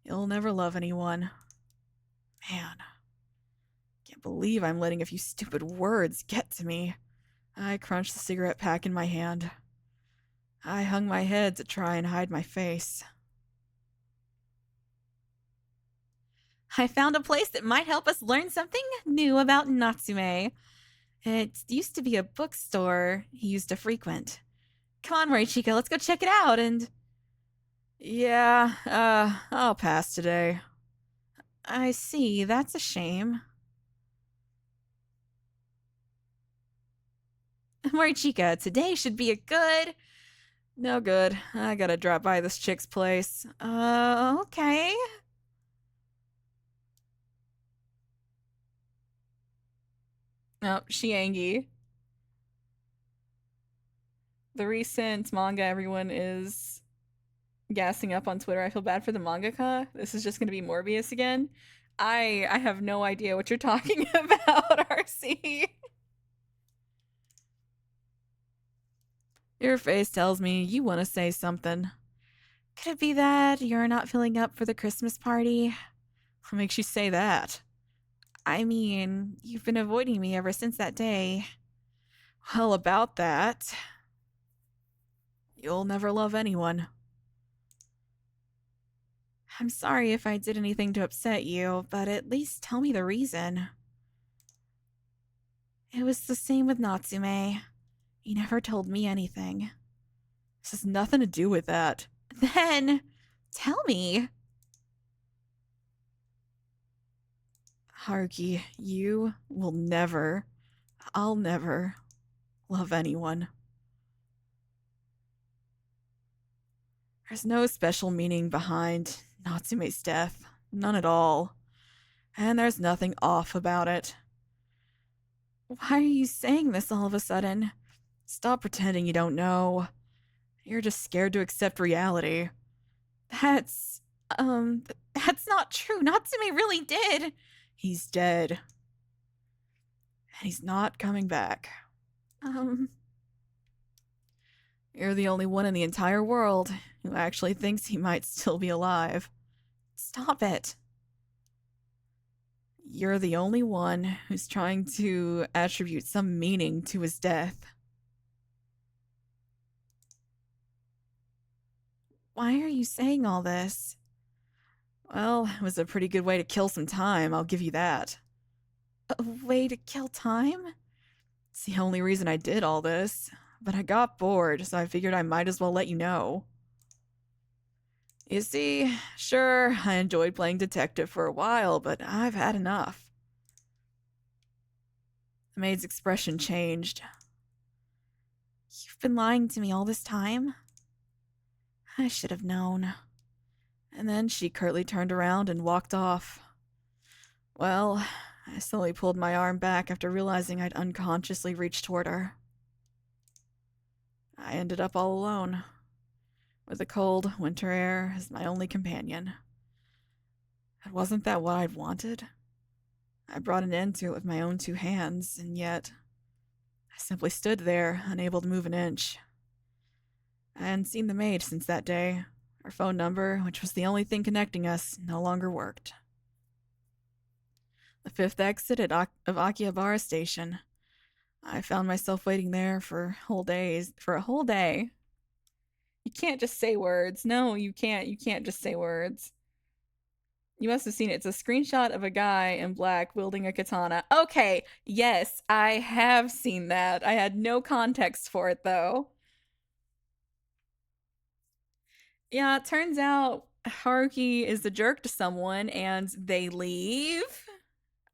You'll never love anyone. Man. Can't believe I'm letting a few stupid words get to me. I crunched the cigarette pack in my hand. I hung my head to try and hide my face. I found a place that might help us learn something new about Natsume. It used to be a bookstore he used to frequent. Come on, Morichika, let's go check it out and... Yeah, I'll pass today. I see, that's a shame. Morichika, today should be a good... No good. I gotta drop by this chick's place. Okay. Oh, Shiangi. The recent manga everyone is gassing up on Twitter. I feel bad for the mangaka. This is just gonna be Morbius again. I have no idea what you're talking about, RC. Your face tells me you want to say something. Could it be that you're not feeling up for the Christmas party? What makes you say that? I mean, you've been avoiding me ever since that day. Well, about that... You'll never love anyone. I'm sorry if I did anything to upset you, but at least tell me the reason. It was the same with Natsume. You never told me anything. This has nothing to do with that. Then, tell me. Haruki, you will never, I'll never love anyone. There's no special meaning behind Natsume's death. None at all. And there's nothing off about it. Why are you saying this all of a sudden? Stop pretending you don't know. You're just scared to accept reality. That's not true. Natsume really did. He's dead. And he's not coming back. You're the only one in the entire world who actually thinks he might still be alive. Stop it. You're the only one who's trying to attribute some meaning to his death. Why are you saying all this? Well, it was a pretty good way to kill some time, I'll give you that. A way to kill time? It's the only reason I did all this, but I got bored, so I figured I might as well let you know. You see, sure, I enjoyed playing detective for a while, but I've had enough. The maid's expression changed. You've been lying to me all this time? I should have known. And then she curtly turned around and walked off. Well, I slowly pulled my arm back after realizing I'd unconsciously reached toward her. I ended up all alone, with the cold, winter air as my only companion. And wasn't that what I'd wanted? I brought an end to it with my own two hands, and yet I simply stood there, unable to move an inch. I hadn't seen the maid since that day. Her phone number, which was the only thing connecting us, no longer worked. The fifth exit of Akihabara Station. I found myself waiting there for a whole day. You can't just say words. No, you can't. You can't just say words. You must have seen it. It's a screenshot of a guy in black wielding a katana. Okay, yes, I have seen that. I had no context for it, though. Yeah, it turns out Haruki is a jerk to someone and they leave.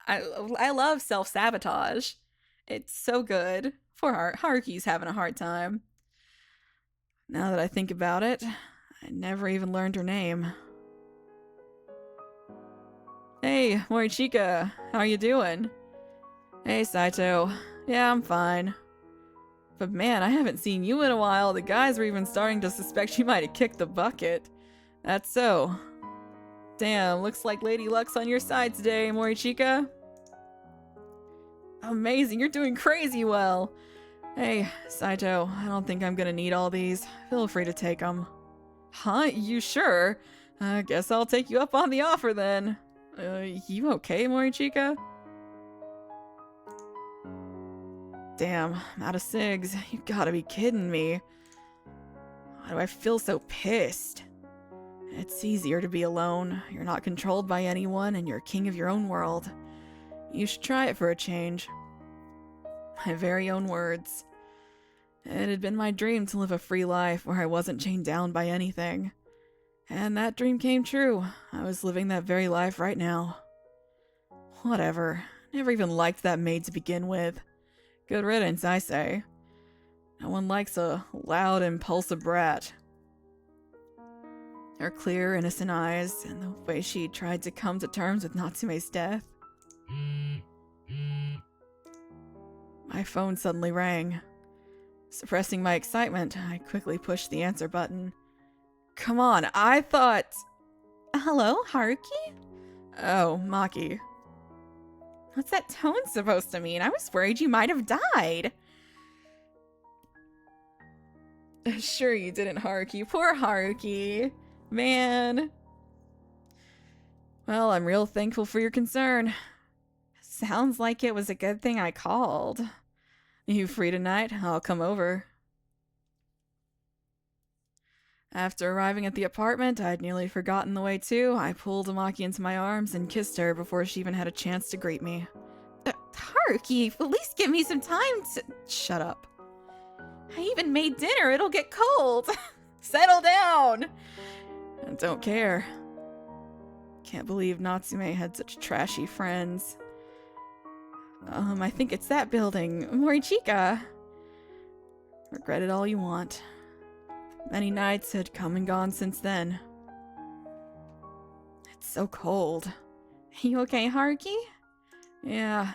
I love self-sabotage. It's so good. Poor Haruki's having a hard time. Now that I think about it, I never even learned her name. Hey, Morichika, how are you doing? Hey, Saito. Yeah, I'm fine. But man, I haven't seen you in a while. The guys were even starting to suspect you might have kicked the bucket. That's so. Damn, looks like Lady Luck's on your side today, Morichika. Amazing, you're doing crazy well. Hey, Saito, I don't think I'm gonna need all these. Feel free to take them. Huh? You sure? I guess I'll take you up on the offer then. You okay, Morichika? Damn, I'm out of cigs. You gotta be kidding me. Why do I feel so pissed? It's easier to be alone. You're not controlled by anyone, and you're king of your own world. You should try it for a change. My very own words. It had been my dream to live a free life where I wasn't chained down by anything. And that dream came true. I was living that very life right now. Whatever. Never even liked that maid to begin with. Good riddance, I say. No one likes a loud, impulsive brat. Her clear, innocent eyes, and the way she tried to come to terms with Natsume's death. My phone suddenly rang. Suppressing my excitement, I quickly pushed the answer button. Come on, I thought... Hello, Haruki? Oh, Maki. What's that tone supposed to mean? I was worried you might have died. Sure you didn't, Haruki. Poor Haruki. Man. Well, I'm real thankful for your concern. Sounds like it was a good thing I called. You free tonight? I'll come over. After arriving at the apartment, I'd nearly forgotten the way to. I pulled Maki into my arms and kissed her before she even had a chance to greet me. Haruki, at least give me some time to... Shut up. I even made dinner. It'll get cold. Settle down! I don't care. Can't believe Natsume had such trashy friends. I think it's that building. Morichika. Regret it all you want. Many nights had come and gone since then. It's so cold. You okay, Haruki? Yeah.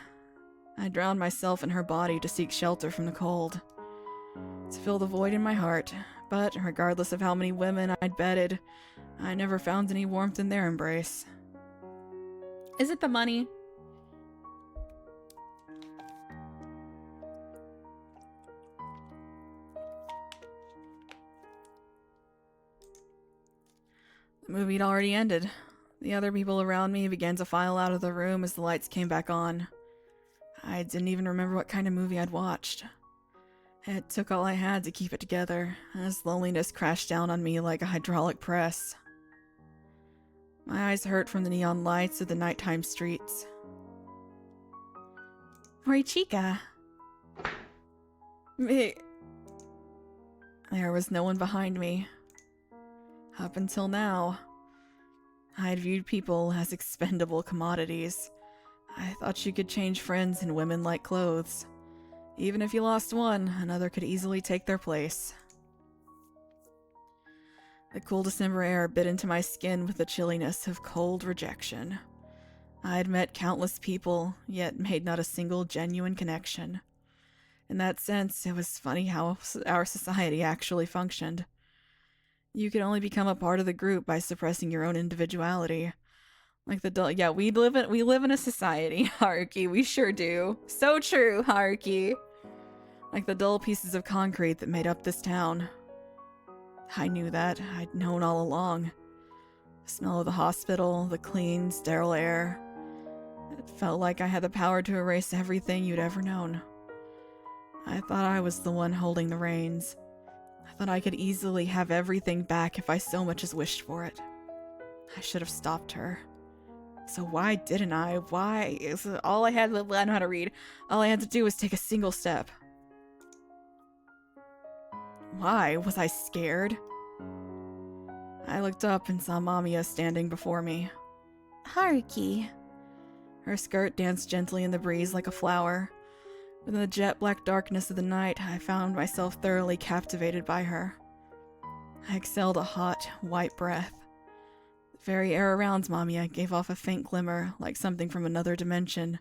I drowned myself in her body to seek shelter from the cold. To fill the void in my heart. But regardless of how many women I'd bedded, I never found any warmth in their embrace. Is it the money? The movie had already ended. The other people around me began to file out of the room as the lights came back on. I didn't even remember what kind of movie I'd watched. It took all I had to keep it together, as loneliness crashed down on me like a hydraulic press. My eyes hurt from the neon lights of the nighttime streets. Morichika. Me. There was no one behind me. Up until now, I had viewed people as expendable commodities. I thought you could change friends and women like clothes. Even if you lost one, another could easily take their place. The cool December air bit into my skin with the chilliness of cold rejection. I had met countless people, yet made not a single genuine connection. In that sense, it was funny how our society actually functioned. You could only become a part of the group by suppressing your own individuality. Like the yeah, we live in a society, Haruki. We sure do. So true, Haruki. Like the dull pieces of concrete that made up this town. I knew that. I'd known all along. The smell of the hospital, the clean, sterile air. It felt like I had the power to erase everything you'd ever known. I thought I was the one holding the reins. I thought I could easily have everything back if I so much as wished for it. I should have stopped her. So why didn't I? Why? All I had to I know how to read. All I had to do was take a single step. Why? Was I scared? I looked up and saw MAMIYA standing before me. Haruki. Her skirt danced gently in the breeze like a flower. Within the jet-black darkness of the night, I found myself thoroughly captivated by her. I exhaled a hot, white breath. The very air around MAMIYA gave off a faint glimmer, like something from another dimension.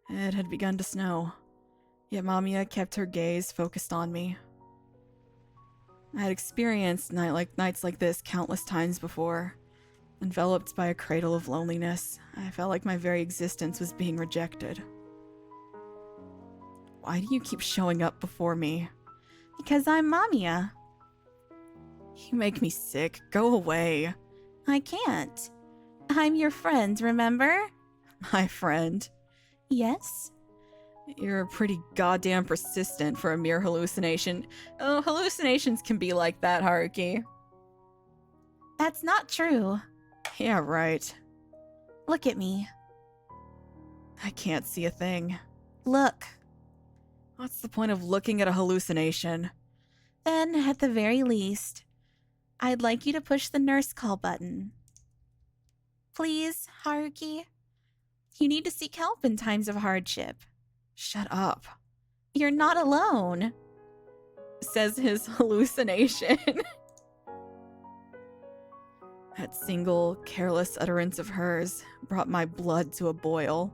It had begun to snow, yet MAMIYA kept her gaze focused on me. I had experienced nights like this countless times before. Enveloped by a cradle of loneliness, I felt like my very existence was being rejected. Why do you keep showing up before me? Because I'm MAMIYA. You make me sick. Go away. I can't. I'm your friend, remember? My friend. Yes? You're pretty goddamn persistent for a mere hallucination. Oh, hallucinations can be like that, Haruki. That's not true. Yeah, right. Look at me. I can't see a thing. Look. What's the point of looking at a hallucination? Then, at the very least, I'd like you to push the nurse call button. Please, Haruki. You need to seek help in times of hardship. Shut up. You're not alone, says his hallucination. That single, careless utterance of hers brought my blood to a boil.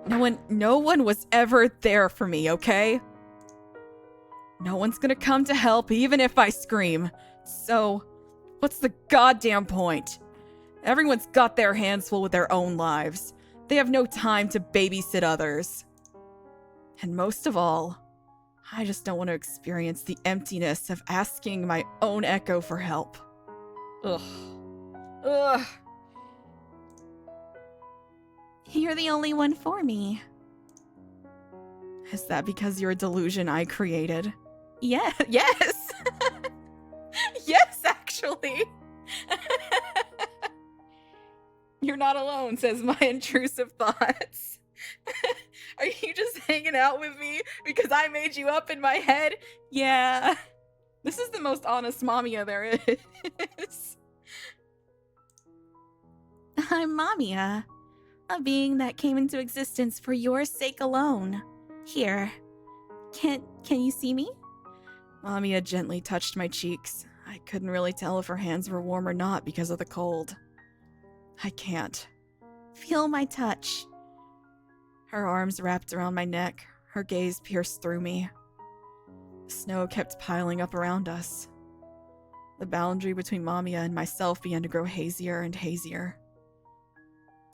No one was ever there for me, okay? No one's gonna come to help even if I scream. So, what's the goddamn point? Everyone's got their hands full with their own lives. They have no time to babysit others. And most of all, I just don't want to experience the emptiness of asking my own echo for help. Ugh. Ugh. You're the only one for me. Is that because you're a delusion I created? Yeah. Yes! Yes, actually! You're not alone, says my intrusive thoughts. Are you just hanging out with me because I made you up in my head? Yeah. This is the most honest MAMIYA there is. I'm MAMIYA, a being that came into existence for your sake alone. Here. Can you see me? MAMIYA gently touched my cheeks. I couldn't really tell if her hands were warm or not because of the cold. I can't. Feel my touch. Her arms wrapped around my neck, her gaze pierced through me. The snow kept piling up around us. The boundary between MAMIYA and myself began to grow hazier and hazier.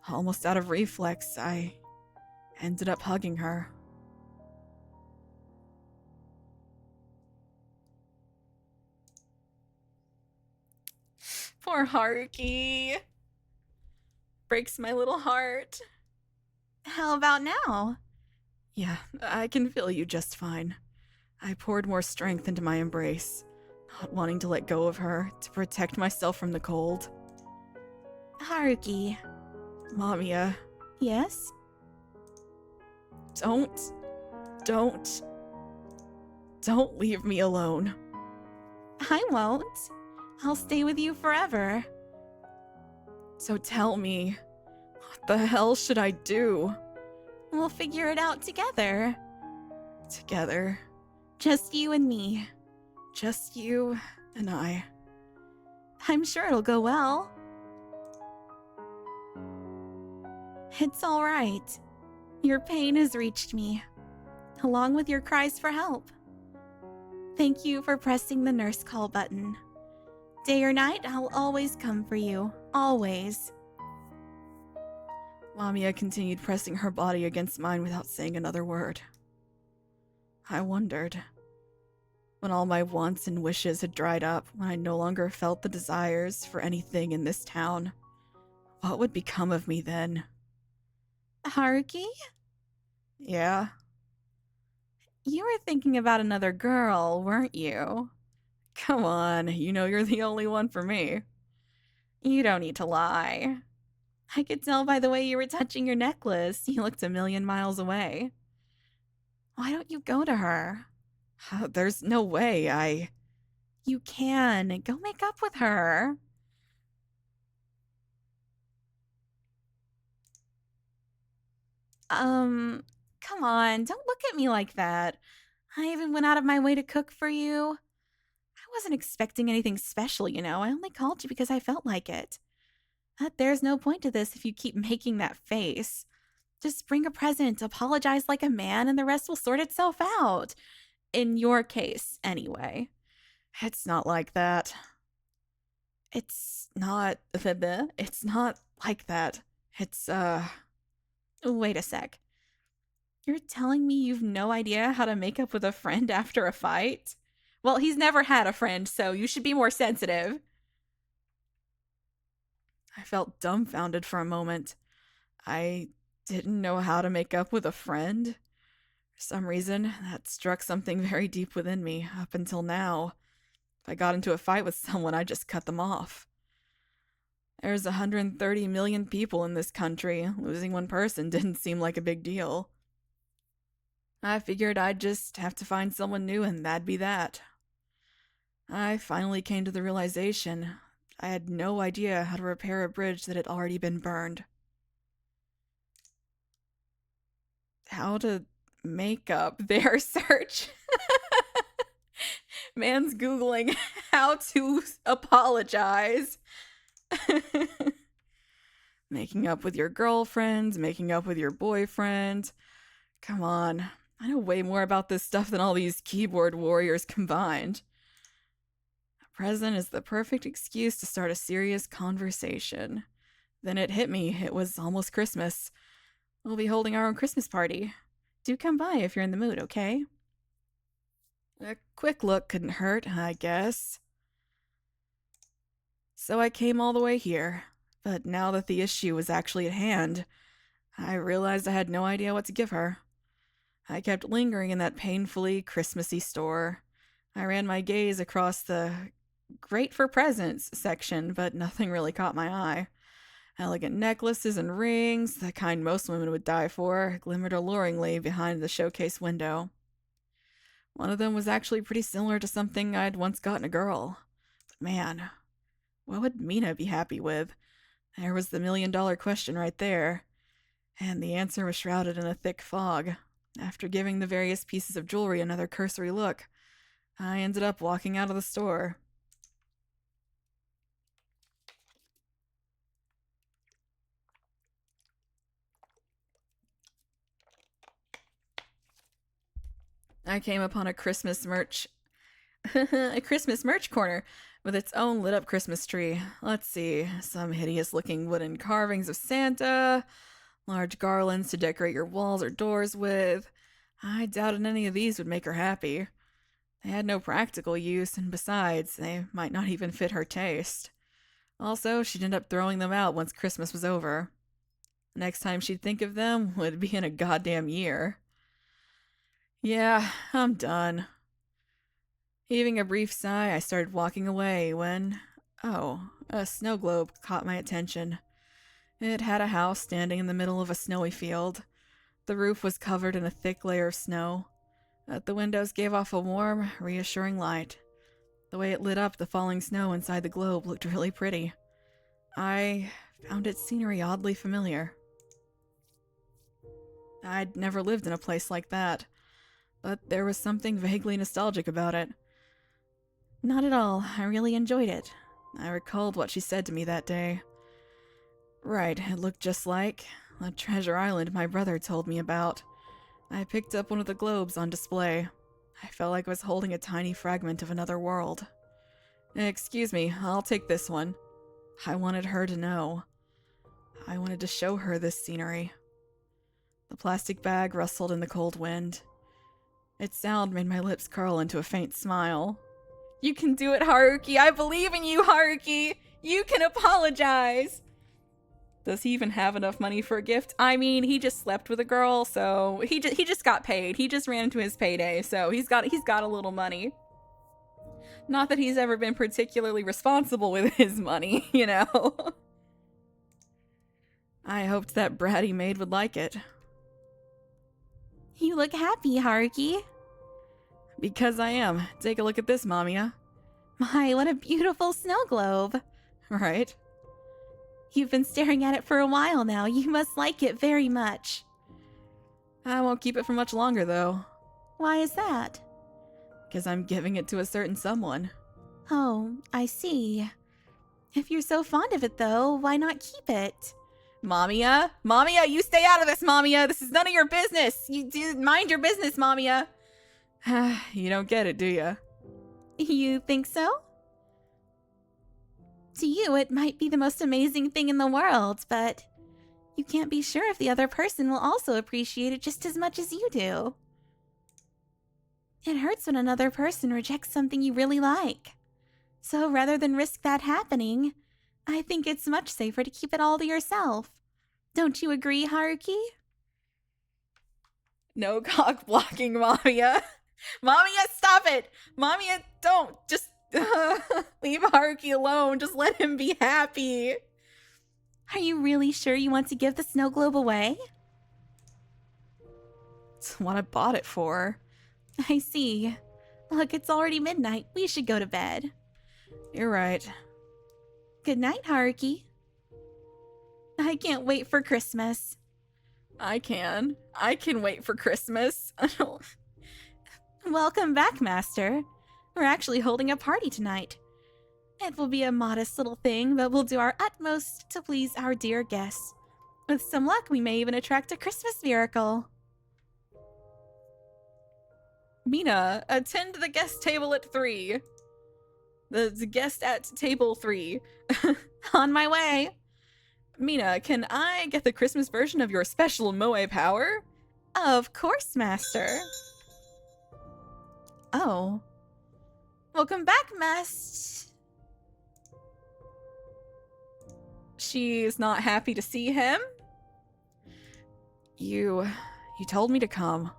Almost out of reflex, I ended up hugging her. Poor Haruki. Breaks my little heart. How about now? Yeah, I can feel you just fine. I poured more strength into my embrace, not wanting to let go of her, to protect myself from the cold. Haruki. MAMIYA. Yes? Don't leave me alone. I won't. I'll stay with you forever. So tell me, what the hell should I do? We'll figure it out together. Together. Just you and me. Just you and I. I'm sure it'll go well. It's all right. Your pain has reached me, along with your cries for help. Thank you for pressing the nurse call button. Day or night, I'll always come for you. Always. MAMIYA continued pressing her body against mine without saying another word. I wondered. When all my wants and wishes had dried up, when I no longer felt the desires for anything in this town, what would become of me then? Haruki? Yeah? You were thinking about another girl, weren't you? Come on, you know you're the only one for me. You don't need to lie. I could tell by the way you were touching your necklace. You looked a million miles away. Why don't you go to her? There's no way. You can. Go make up with her. Come on. Don't look at me like that. I even went out of my way to cook for you. I wasn't expecting anything special, you know. I only called you because I felt like it. But there's no point to this if you keep making that face. Just bring a present, apologize like a man, and the rest will sort itself out. In your case, anyway. It's not like that. It's not like that. Wait a sec. You're telling me you've no idea how to make up with a friend after a fight? Well, he's never had a friend, so you should be more sensitive. I felt dumbfounded for a moment. I didn't know how to make up with a friend. For some reason, that struck something very deep within me up until now. If I got into a fight with someone, I'd just cut them off. There's 130 million people in this country. Losing one person didn't seem like a big deal. I figured I'd just have to find someone new and that'd be that. I finally came to the realization I had no idea how to repair a bridge that had already been burned. How to make up their search. Man's Googling how to apologize. Making up with your girlfriend, making up with your boyfriend. Come on, I know way more about this stuff than all these keyboard warriors combined. A present is the perfect excuse to start a serious conversation. Then it hit me, it was almost Christmas. We'll be holding our own Christmas party. Do come by if you're in the mood, okay? A quick look couldn't hurt, I guess. So I came all the way here, but now that the issue was actually at hand, I realized I had no idea what to give her. I kept lingering in that painfully Christmassy store. I ran my gaze across the great for presents section, but nothing really caught my eye. Elegant necklaces and rings, the kind most women would die for, glimmered alluringly behind the showcase window. One of them was actually pretty similar to something I'd once gotten a girl. But man, what would Mina be happy with? There was the million-dollar question right there. And the answer was shrouded in a thick fog. After giving the various pieces of jewelry another cursory look, I ended up walking out of the store. I came upon a Christmas merch corner with its own lit up Christmas tree. Let's see, some hideous looking wooden carvings of Santa, large garlands to decorate your walls or doors with. I doubted any of these would make her happy. They had no practical use, and besides, they might not even fit her taste. Also, she'd end up throwing them out once Christmas was over. Next time she'd think of them would be in a goddamn year. Yeah, I'm done. Heaving a brief sigh, I started walking away when, a snow globe caught my attention. It had a house standing in the middle of a snowy field. The roof was covered in a thick layer of snow. The windows gave off a warm, reassuring light. The way it lit up the falling snow inside the globe looked really pretty. I found its scenery oddly familiar. I'd never lived in a place like that, but there was something vaguely nostalgic about it. Not at all. I really enjoyed it. I recalled what she said to me that day. Right, it looked just like the treasure island my brother told me about. I picked up one of the globes on display. I felt like I was holding a tiny fragment of another world. Excuse me, I'll take this one. I wanted her to know. I wanted to show her this scenery. The plastic bag rustled in the cold wind. Its sound made my lips curl into a faint smile. You can do it, Haruki. I believe in you, Haruki. You can apologize. Does he even have enough money for a gift? I mean, he just slept with a girl, so he just got paid. He just ran into his payday, so he's got a little money. Not that he's ever been particularly responsible with his money, you know. I hoped that bratty maid would like it. You look happy, Haruki. Because I am. Take a look at this, MAMIYA. My, what a beautiful snow globe. Right? You've been staring at it for a while now. You must like it very much. I won't keep it for much longer, though. Why is that? Because I'm giving it to a certain someone. Oh, I see. If you're so fond of it, though, why not keep it? MAMIYA? MAMIYA, you stay out of this, MAMIYA! This is none of your business! You do mind your business, MAMIYA! You don't get it, do ya? You think so? To you, it might be the most amazing thing in the world, but you can't be sure if the other person will also appreciate it just as much as you do. It hurts when another person rejects something you really like. So rather than risk that happening, I think it's much safer to keep it all to yourself. Don't you agree, Haruki? No cock blocking, MAMIYA. MAMIYA, stop it! MAMIYA, don't! Just leave Haruki alone. Just let him be happy. Are you really sure you want to give the snow globe away? It's what I bought it for. I see. Look, it's already midnight. We should go to bed. You're right. Good night, Haruki. I can't wait for Christmas. I can wait for Christmas. Welcome back, Master. We're actually holding a party tonight. It will be a modest little thing, but we'll do our utmost to please our dear guests. With some luck, we may even attract a Christmas miracle. Mina, attend the guest table at 3. The guest at table 3. On my way. Mina, can I get the Christmas version of your special Moe power? Of course, Master. Oh. Welcome back, Master. She's not happy to see him. You told me to come.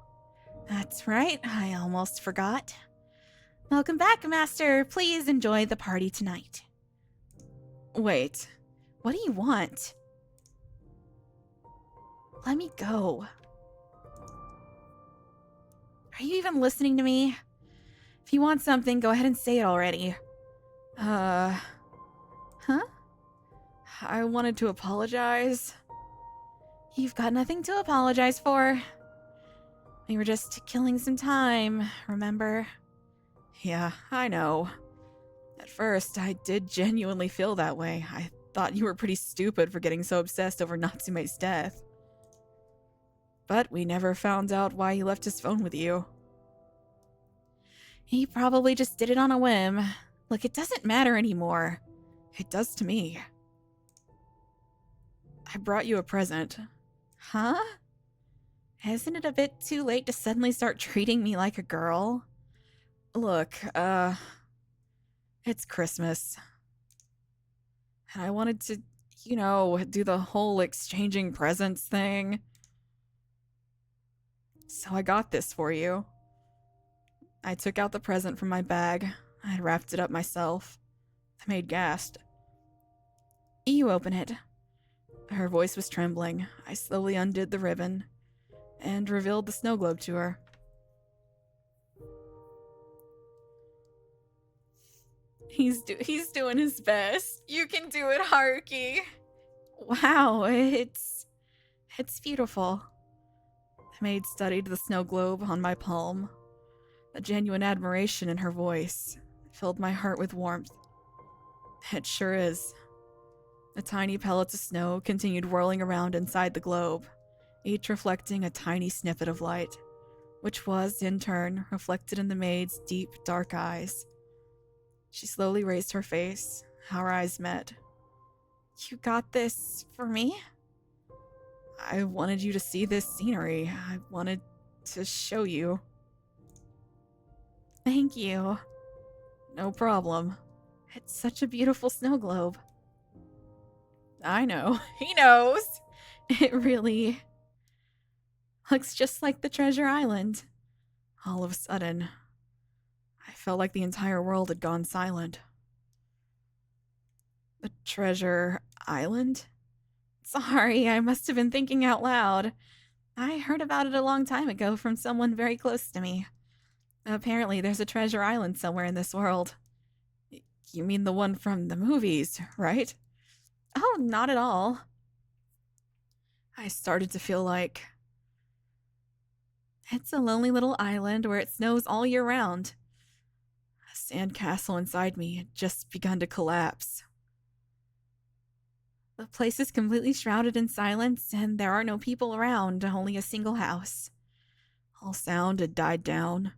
That's right, I almost forgot. Welcome back, Master. Please enjoy the party tonight. Wait, what do you want? Let me go. Are you even listening to me? If you want something, go ahead and say it already. Huh? I wanted to apologize. You've got nothing to apologize for. We were just killing some time, remember? Yeah, I know. At first, I did genuinely feel that way. I thought you were pretty stupid for getting so obsessed over Natsume's death. But we never found out why he left his phone with you. He probably just did it on a whim. Look, it doesn't matter anymore. It does to me. I brought you a present. Huh? Isn't it a bit too late to suddenly start treating me like a girl? Look, it's Christmas. And I wanted to, do the whole exchanging presents thing. So I got this for you. I took out the present from my bag. I had wrapped it up myself. The maid gasped. You open it. Her voice was trembling. I slowly undid the ribbon and revealed the snow globe to her. He's doing his best. You can do it, Haruki. Wow, it's beautiful. The maid studied the snow globe on my palm. A genuine admiration in her voice filled my heart with warmth. It sure is. The tiny pellets of snow continued whirling around inside the globe, each reflecting a tiny snippet of light, which was, in turn, reflected in the maid's deep, dark eyes. She slowly raised her face. Our eyes met. You got this for me? I wanted you to see this scenery. I wanted to show you. Thank you. No problem. It's such a beautiful snow globe. I know. He knows. It really looks just like the Treasure Island. All of a sudden, I felt like the entire world had gone silent. The Treasure Island? Sorry, I must have been thinking out loud. I heard about it a long time ago from someone very close to me. Apparently, there's a treasure island somewhere in this world. You mean the one from the movies, right? Oh, not at all. I started to feel like it's a lonely little island where it snows all year round. A sandcastle inside me had just begun to collapse. The place is completely shrouded in silence, and there are no people around, only a single house. All sound had died down.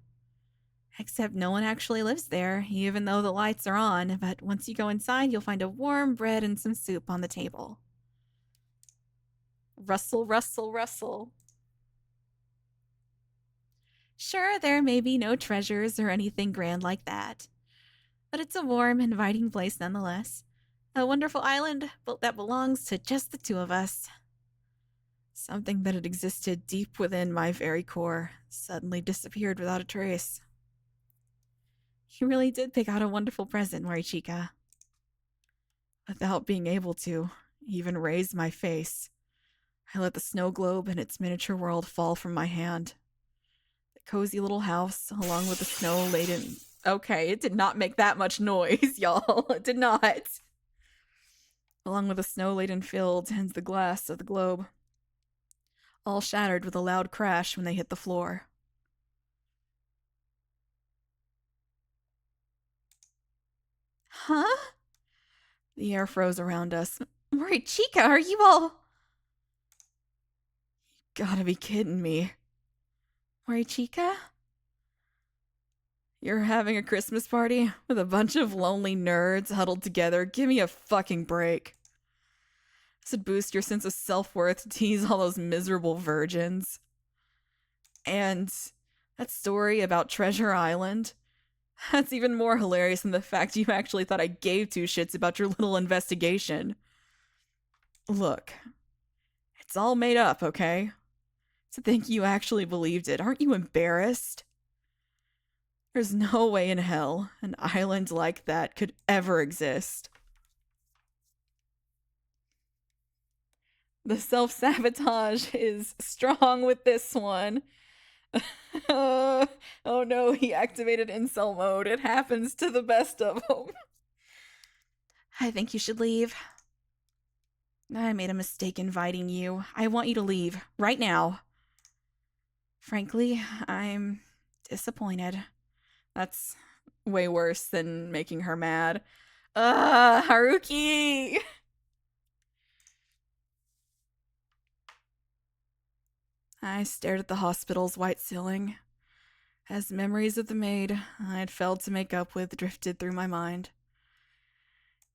Except no one actually lives there, even though the lights are on, but once you go inside, you'll find a warm bread and some soup on the table. Rustle, rustle, rustle. Sure, there may be no treasures or anything grand like that, but it's a warm, inviting place nonetheless. A wonderful island that belongs to just the two of us. Something that had existed deep within my very core suddenly disappeared without a trace. You really did pick out a wonderful present, Morichika. Without being able to even raise my face, I let the snow globe and its miniature world fall from my hand. The cozy little house, along with the snow-laden... Okay, it did not make that much noise, y'all. It did not. Along with the snow-laden fields and the glass of the globe, all shattered with a loud crash when they hit the floor. Huh? The air froze around us. Morichika, are you all... You gotta be kidding me. Morichika? You're having a Christmas party with a bunch of lonely nerds huddled together? Give me a fucking break. This would boost your sense of self-worth to tease all those miserable virgins. And that story about Treasure Island, that's even more hilarious than the fact you actually thought I gave two shits about your little investigation. Look, it's all made up, okay? To think you actually believed it, aren't you embarrassed? There's no way in hell an island like that could ever exist. The self-sabotage is strong with this one. Oh no, he activated incel mode. It happens to the best of them. I think you should leave. I made a mistake inviting you. I want you to leave, right now. Frankly, I'm disappointed. That's way worse than making her mad. Haruki! I stared at the hospital's white ceiling. As memories of the maid I'd failed to make up with drifted through my mind.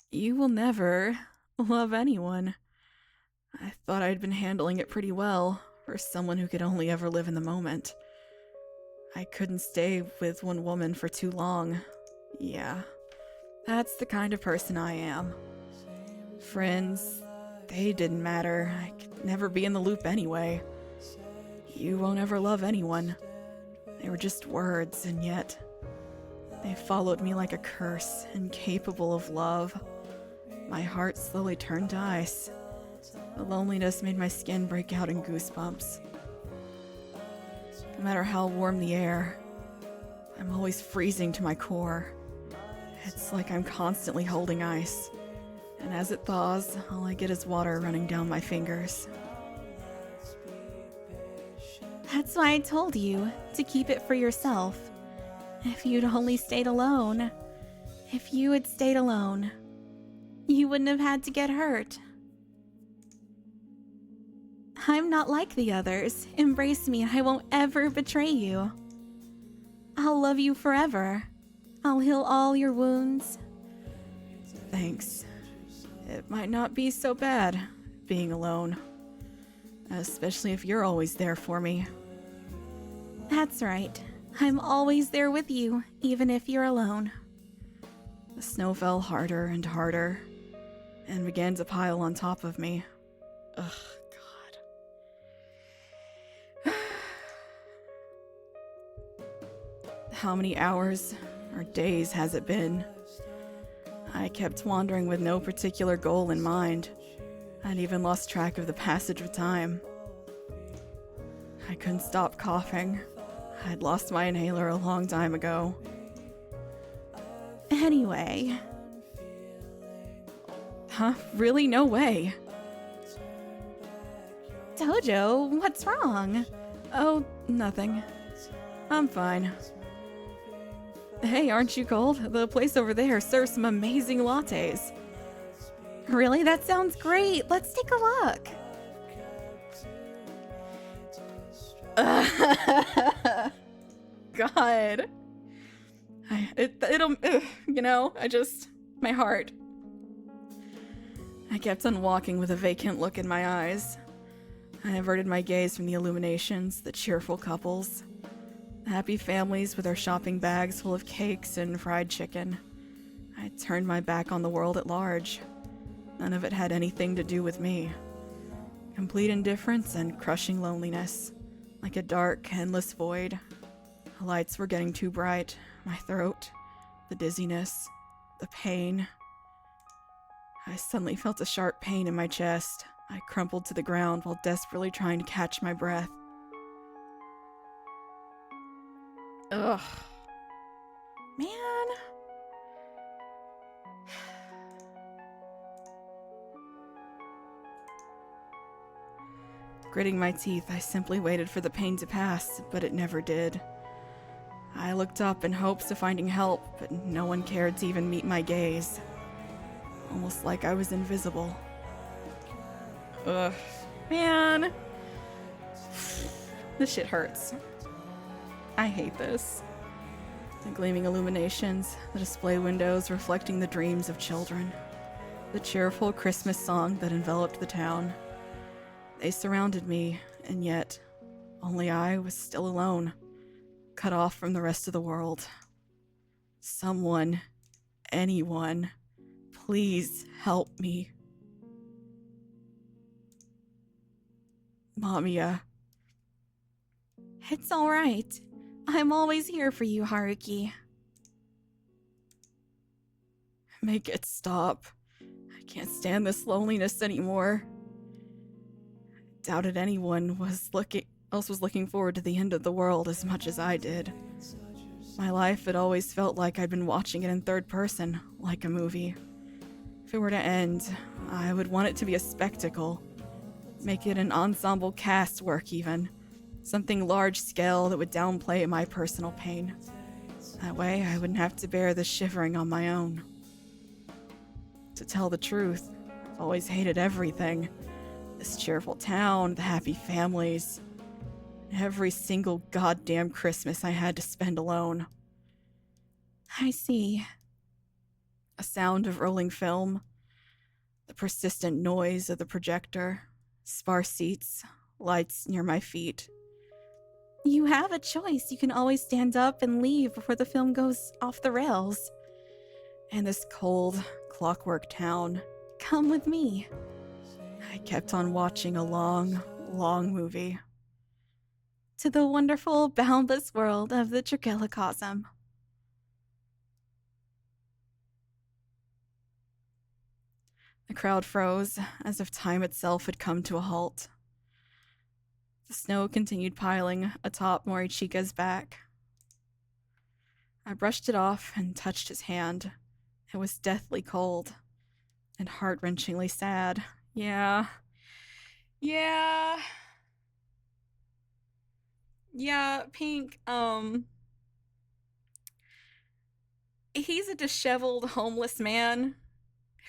You will never love anyone. I thought I'd been handling it pretty well for someone who could only ever live in the moment. I couldn't stay with one woman for too long. Yeah, that's the kind of person I am. Friends, they didn't matter. I could never be in the loop anyway. You won't ever love anyone. They were just words, and yet they followed me like a curse, incapable of love. My heart slowly turned to ice. The loneliness made my skin break out in goosebumps. No matter how warm the air, I'm always freezing to my core. It's like I'm constantly holding ice, and as it thaws, all I get is water running down my fingers. That's why I told you to keep it for yourself. If you'd only stayed alone. If you had stayed alone, you wouldn't have had to get hurt. I'm not like the others. Embrace me and I won't ever betray you. I'll love you forever. I'll heal all your wounds. Thanks. It might not be so bad being alone. Especially if you're always there for me. That's right. I'm always there with you, even if you're alone. The snow fell harder and harder. and began to pile on top of me. Ugh, God. How many hours or days has it been? I kept wandering with no particular goal in mind. I'd even lost track of the passage of time. I couldn't stop coughing. I'd lost my inhaler a long time ago. Anyway. Huh? Really? No way. Tojo, what's wrong? Oh, nothing. I'm fine. Hey, aren't you cold? The place over there serves some amazing lattes. Really? That sounds great. Let's take a look. God. My heart. I kept on walking with a vacant look in my eyes. I averted my gaze from the illuminations, the cheerful couples, the happy families with their shopping bags full of cakes and fried chicken. I turned my back on the world at large. None of it had anything to do with me. Complete indifference and crushing loneliness, like a dark, endless void. The lights were getting too bright. My throat, the dizziness, the pain. I suddenly felt a sharp pain in my chest. I crumpled to the ground while desperately trying to catch my breath. Ugh. Man. Gritting my teeth, I simply waited for the pain to pass, but it never did. I looked up in hopes of finding help, but no one cared to even meet my gaze. Almost like I was invisible. Ugh. Man. This shit hurts. I hate this. The gleaming illuminations, the display windows reflecting the dreams of children. The cheerful Christmas song that enveloped the town. They surrounded me, and yet, only I was still alone, cut off from the rest of the world. Someone, anyone, please help me. MAMIYA. It's all right. I'm always here for you, Haruki. Make it stop. I can't stand this loneliness anymore. I doubted anyone else was looking forward to the end of the world as much as I did. My life had always felt like I'd been watching it in third person, like a movie. If it were to end, I would want it to be a spectacle. Make it an ensemble cast work even. Something large scale that would downplay my personal pain. That way I wouldn't have to bear the shivering on my own. To tell the truth, I've always hated everything. This cheerful town, the happy families. Every single goddamn Christmas I had to spend alone. I see. A sound of rolling film. The persistent noise of the projector. Sparse seats. Lights near my feet. You have a choice. You can always stand up and leave before the film goes off the rails. And this cold, clockwork town. Come with me. I kept on watching a long, long movie. To the wonderful, boundless world of the Trichilocosm. The crowd froze, as if time itself had come to a halt. The snow continued piling atop Morichika's back. I brushed it off and touched his hand. It was deathly cold and heart-wrenchingly sad. Yeah, Pink, he's a disheveled homeless man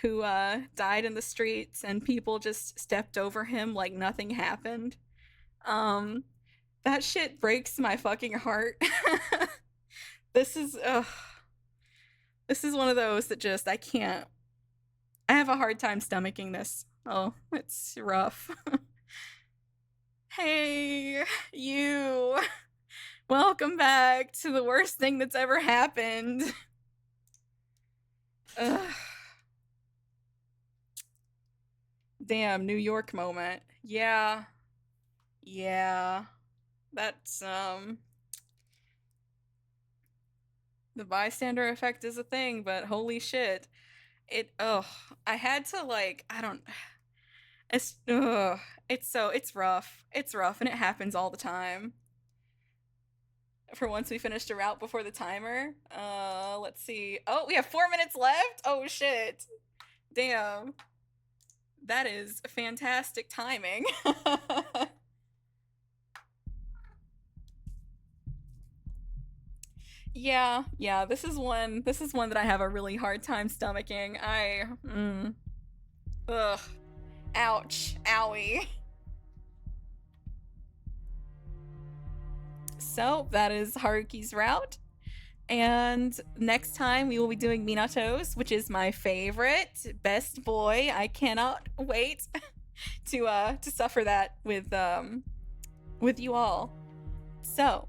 who died in the streets and people just stepped over him like nothing happened. That shit breaks my fucking heart. This is one of those that just, I have a hard time stomaching this. Oh, it's rough. Hey, you. Welcome back to the worst thing that's ever happened. Ugh. Damn, New York moment. Yeah. Yeah. That's, the bystander effect is a thing, but holy shit. I had to, like, I don't, ugh, it's rough. It's rough, and it happens all the time. For once we finished a route before the timer. Let's see. Oh, we have 4 minutes left? Oh, shit. Damn. That is fantastic timing. Yeah, this is one that I have a really hard time stomaching. Ugh. Ouch. Owie. So, that is Haruki's route. And next time we will be doing Minato's, which is my favorite, best boy. I cannot wait to suffer that with you all. So,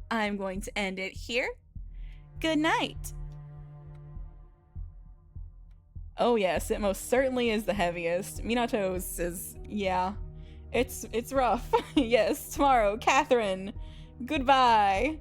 I'm going to end it here. Good night. Oh yes, it most certainly is the heaviest. Minato's is, yeah. It's rough. Yes, tomorrow, Catherine. Goodbye.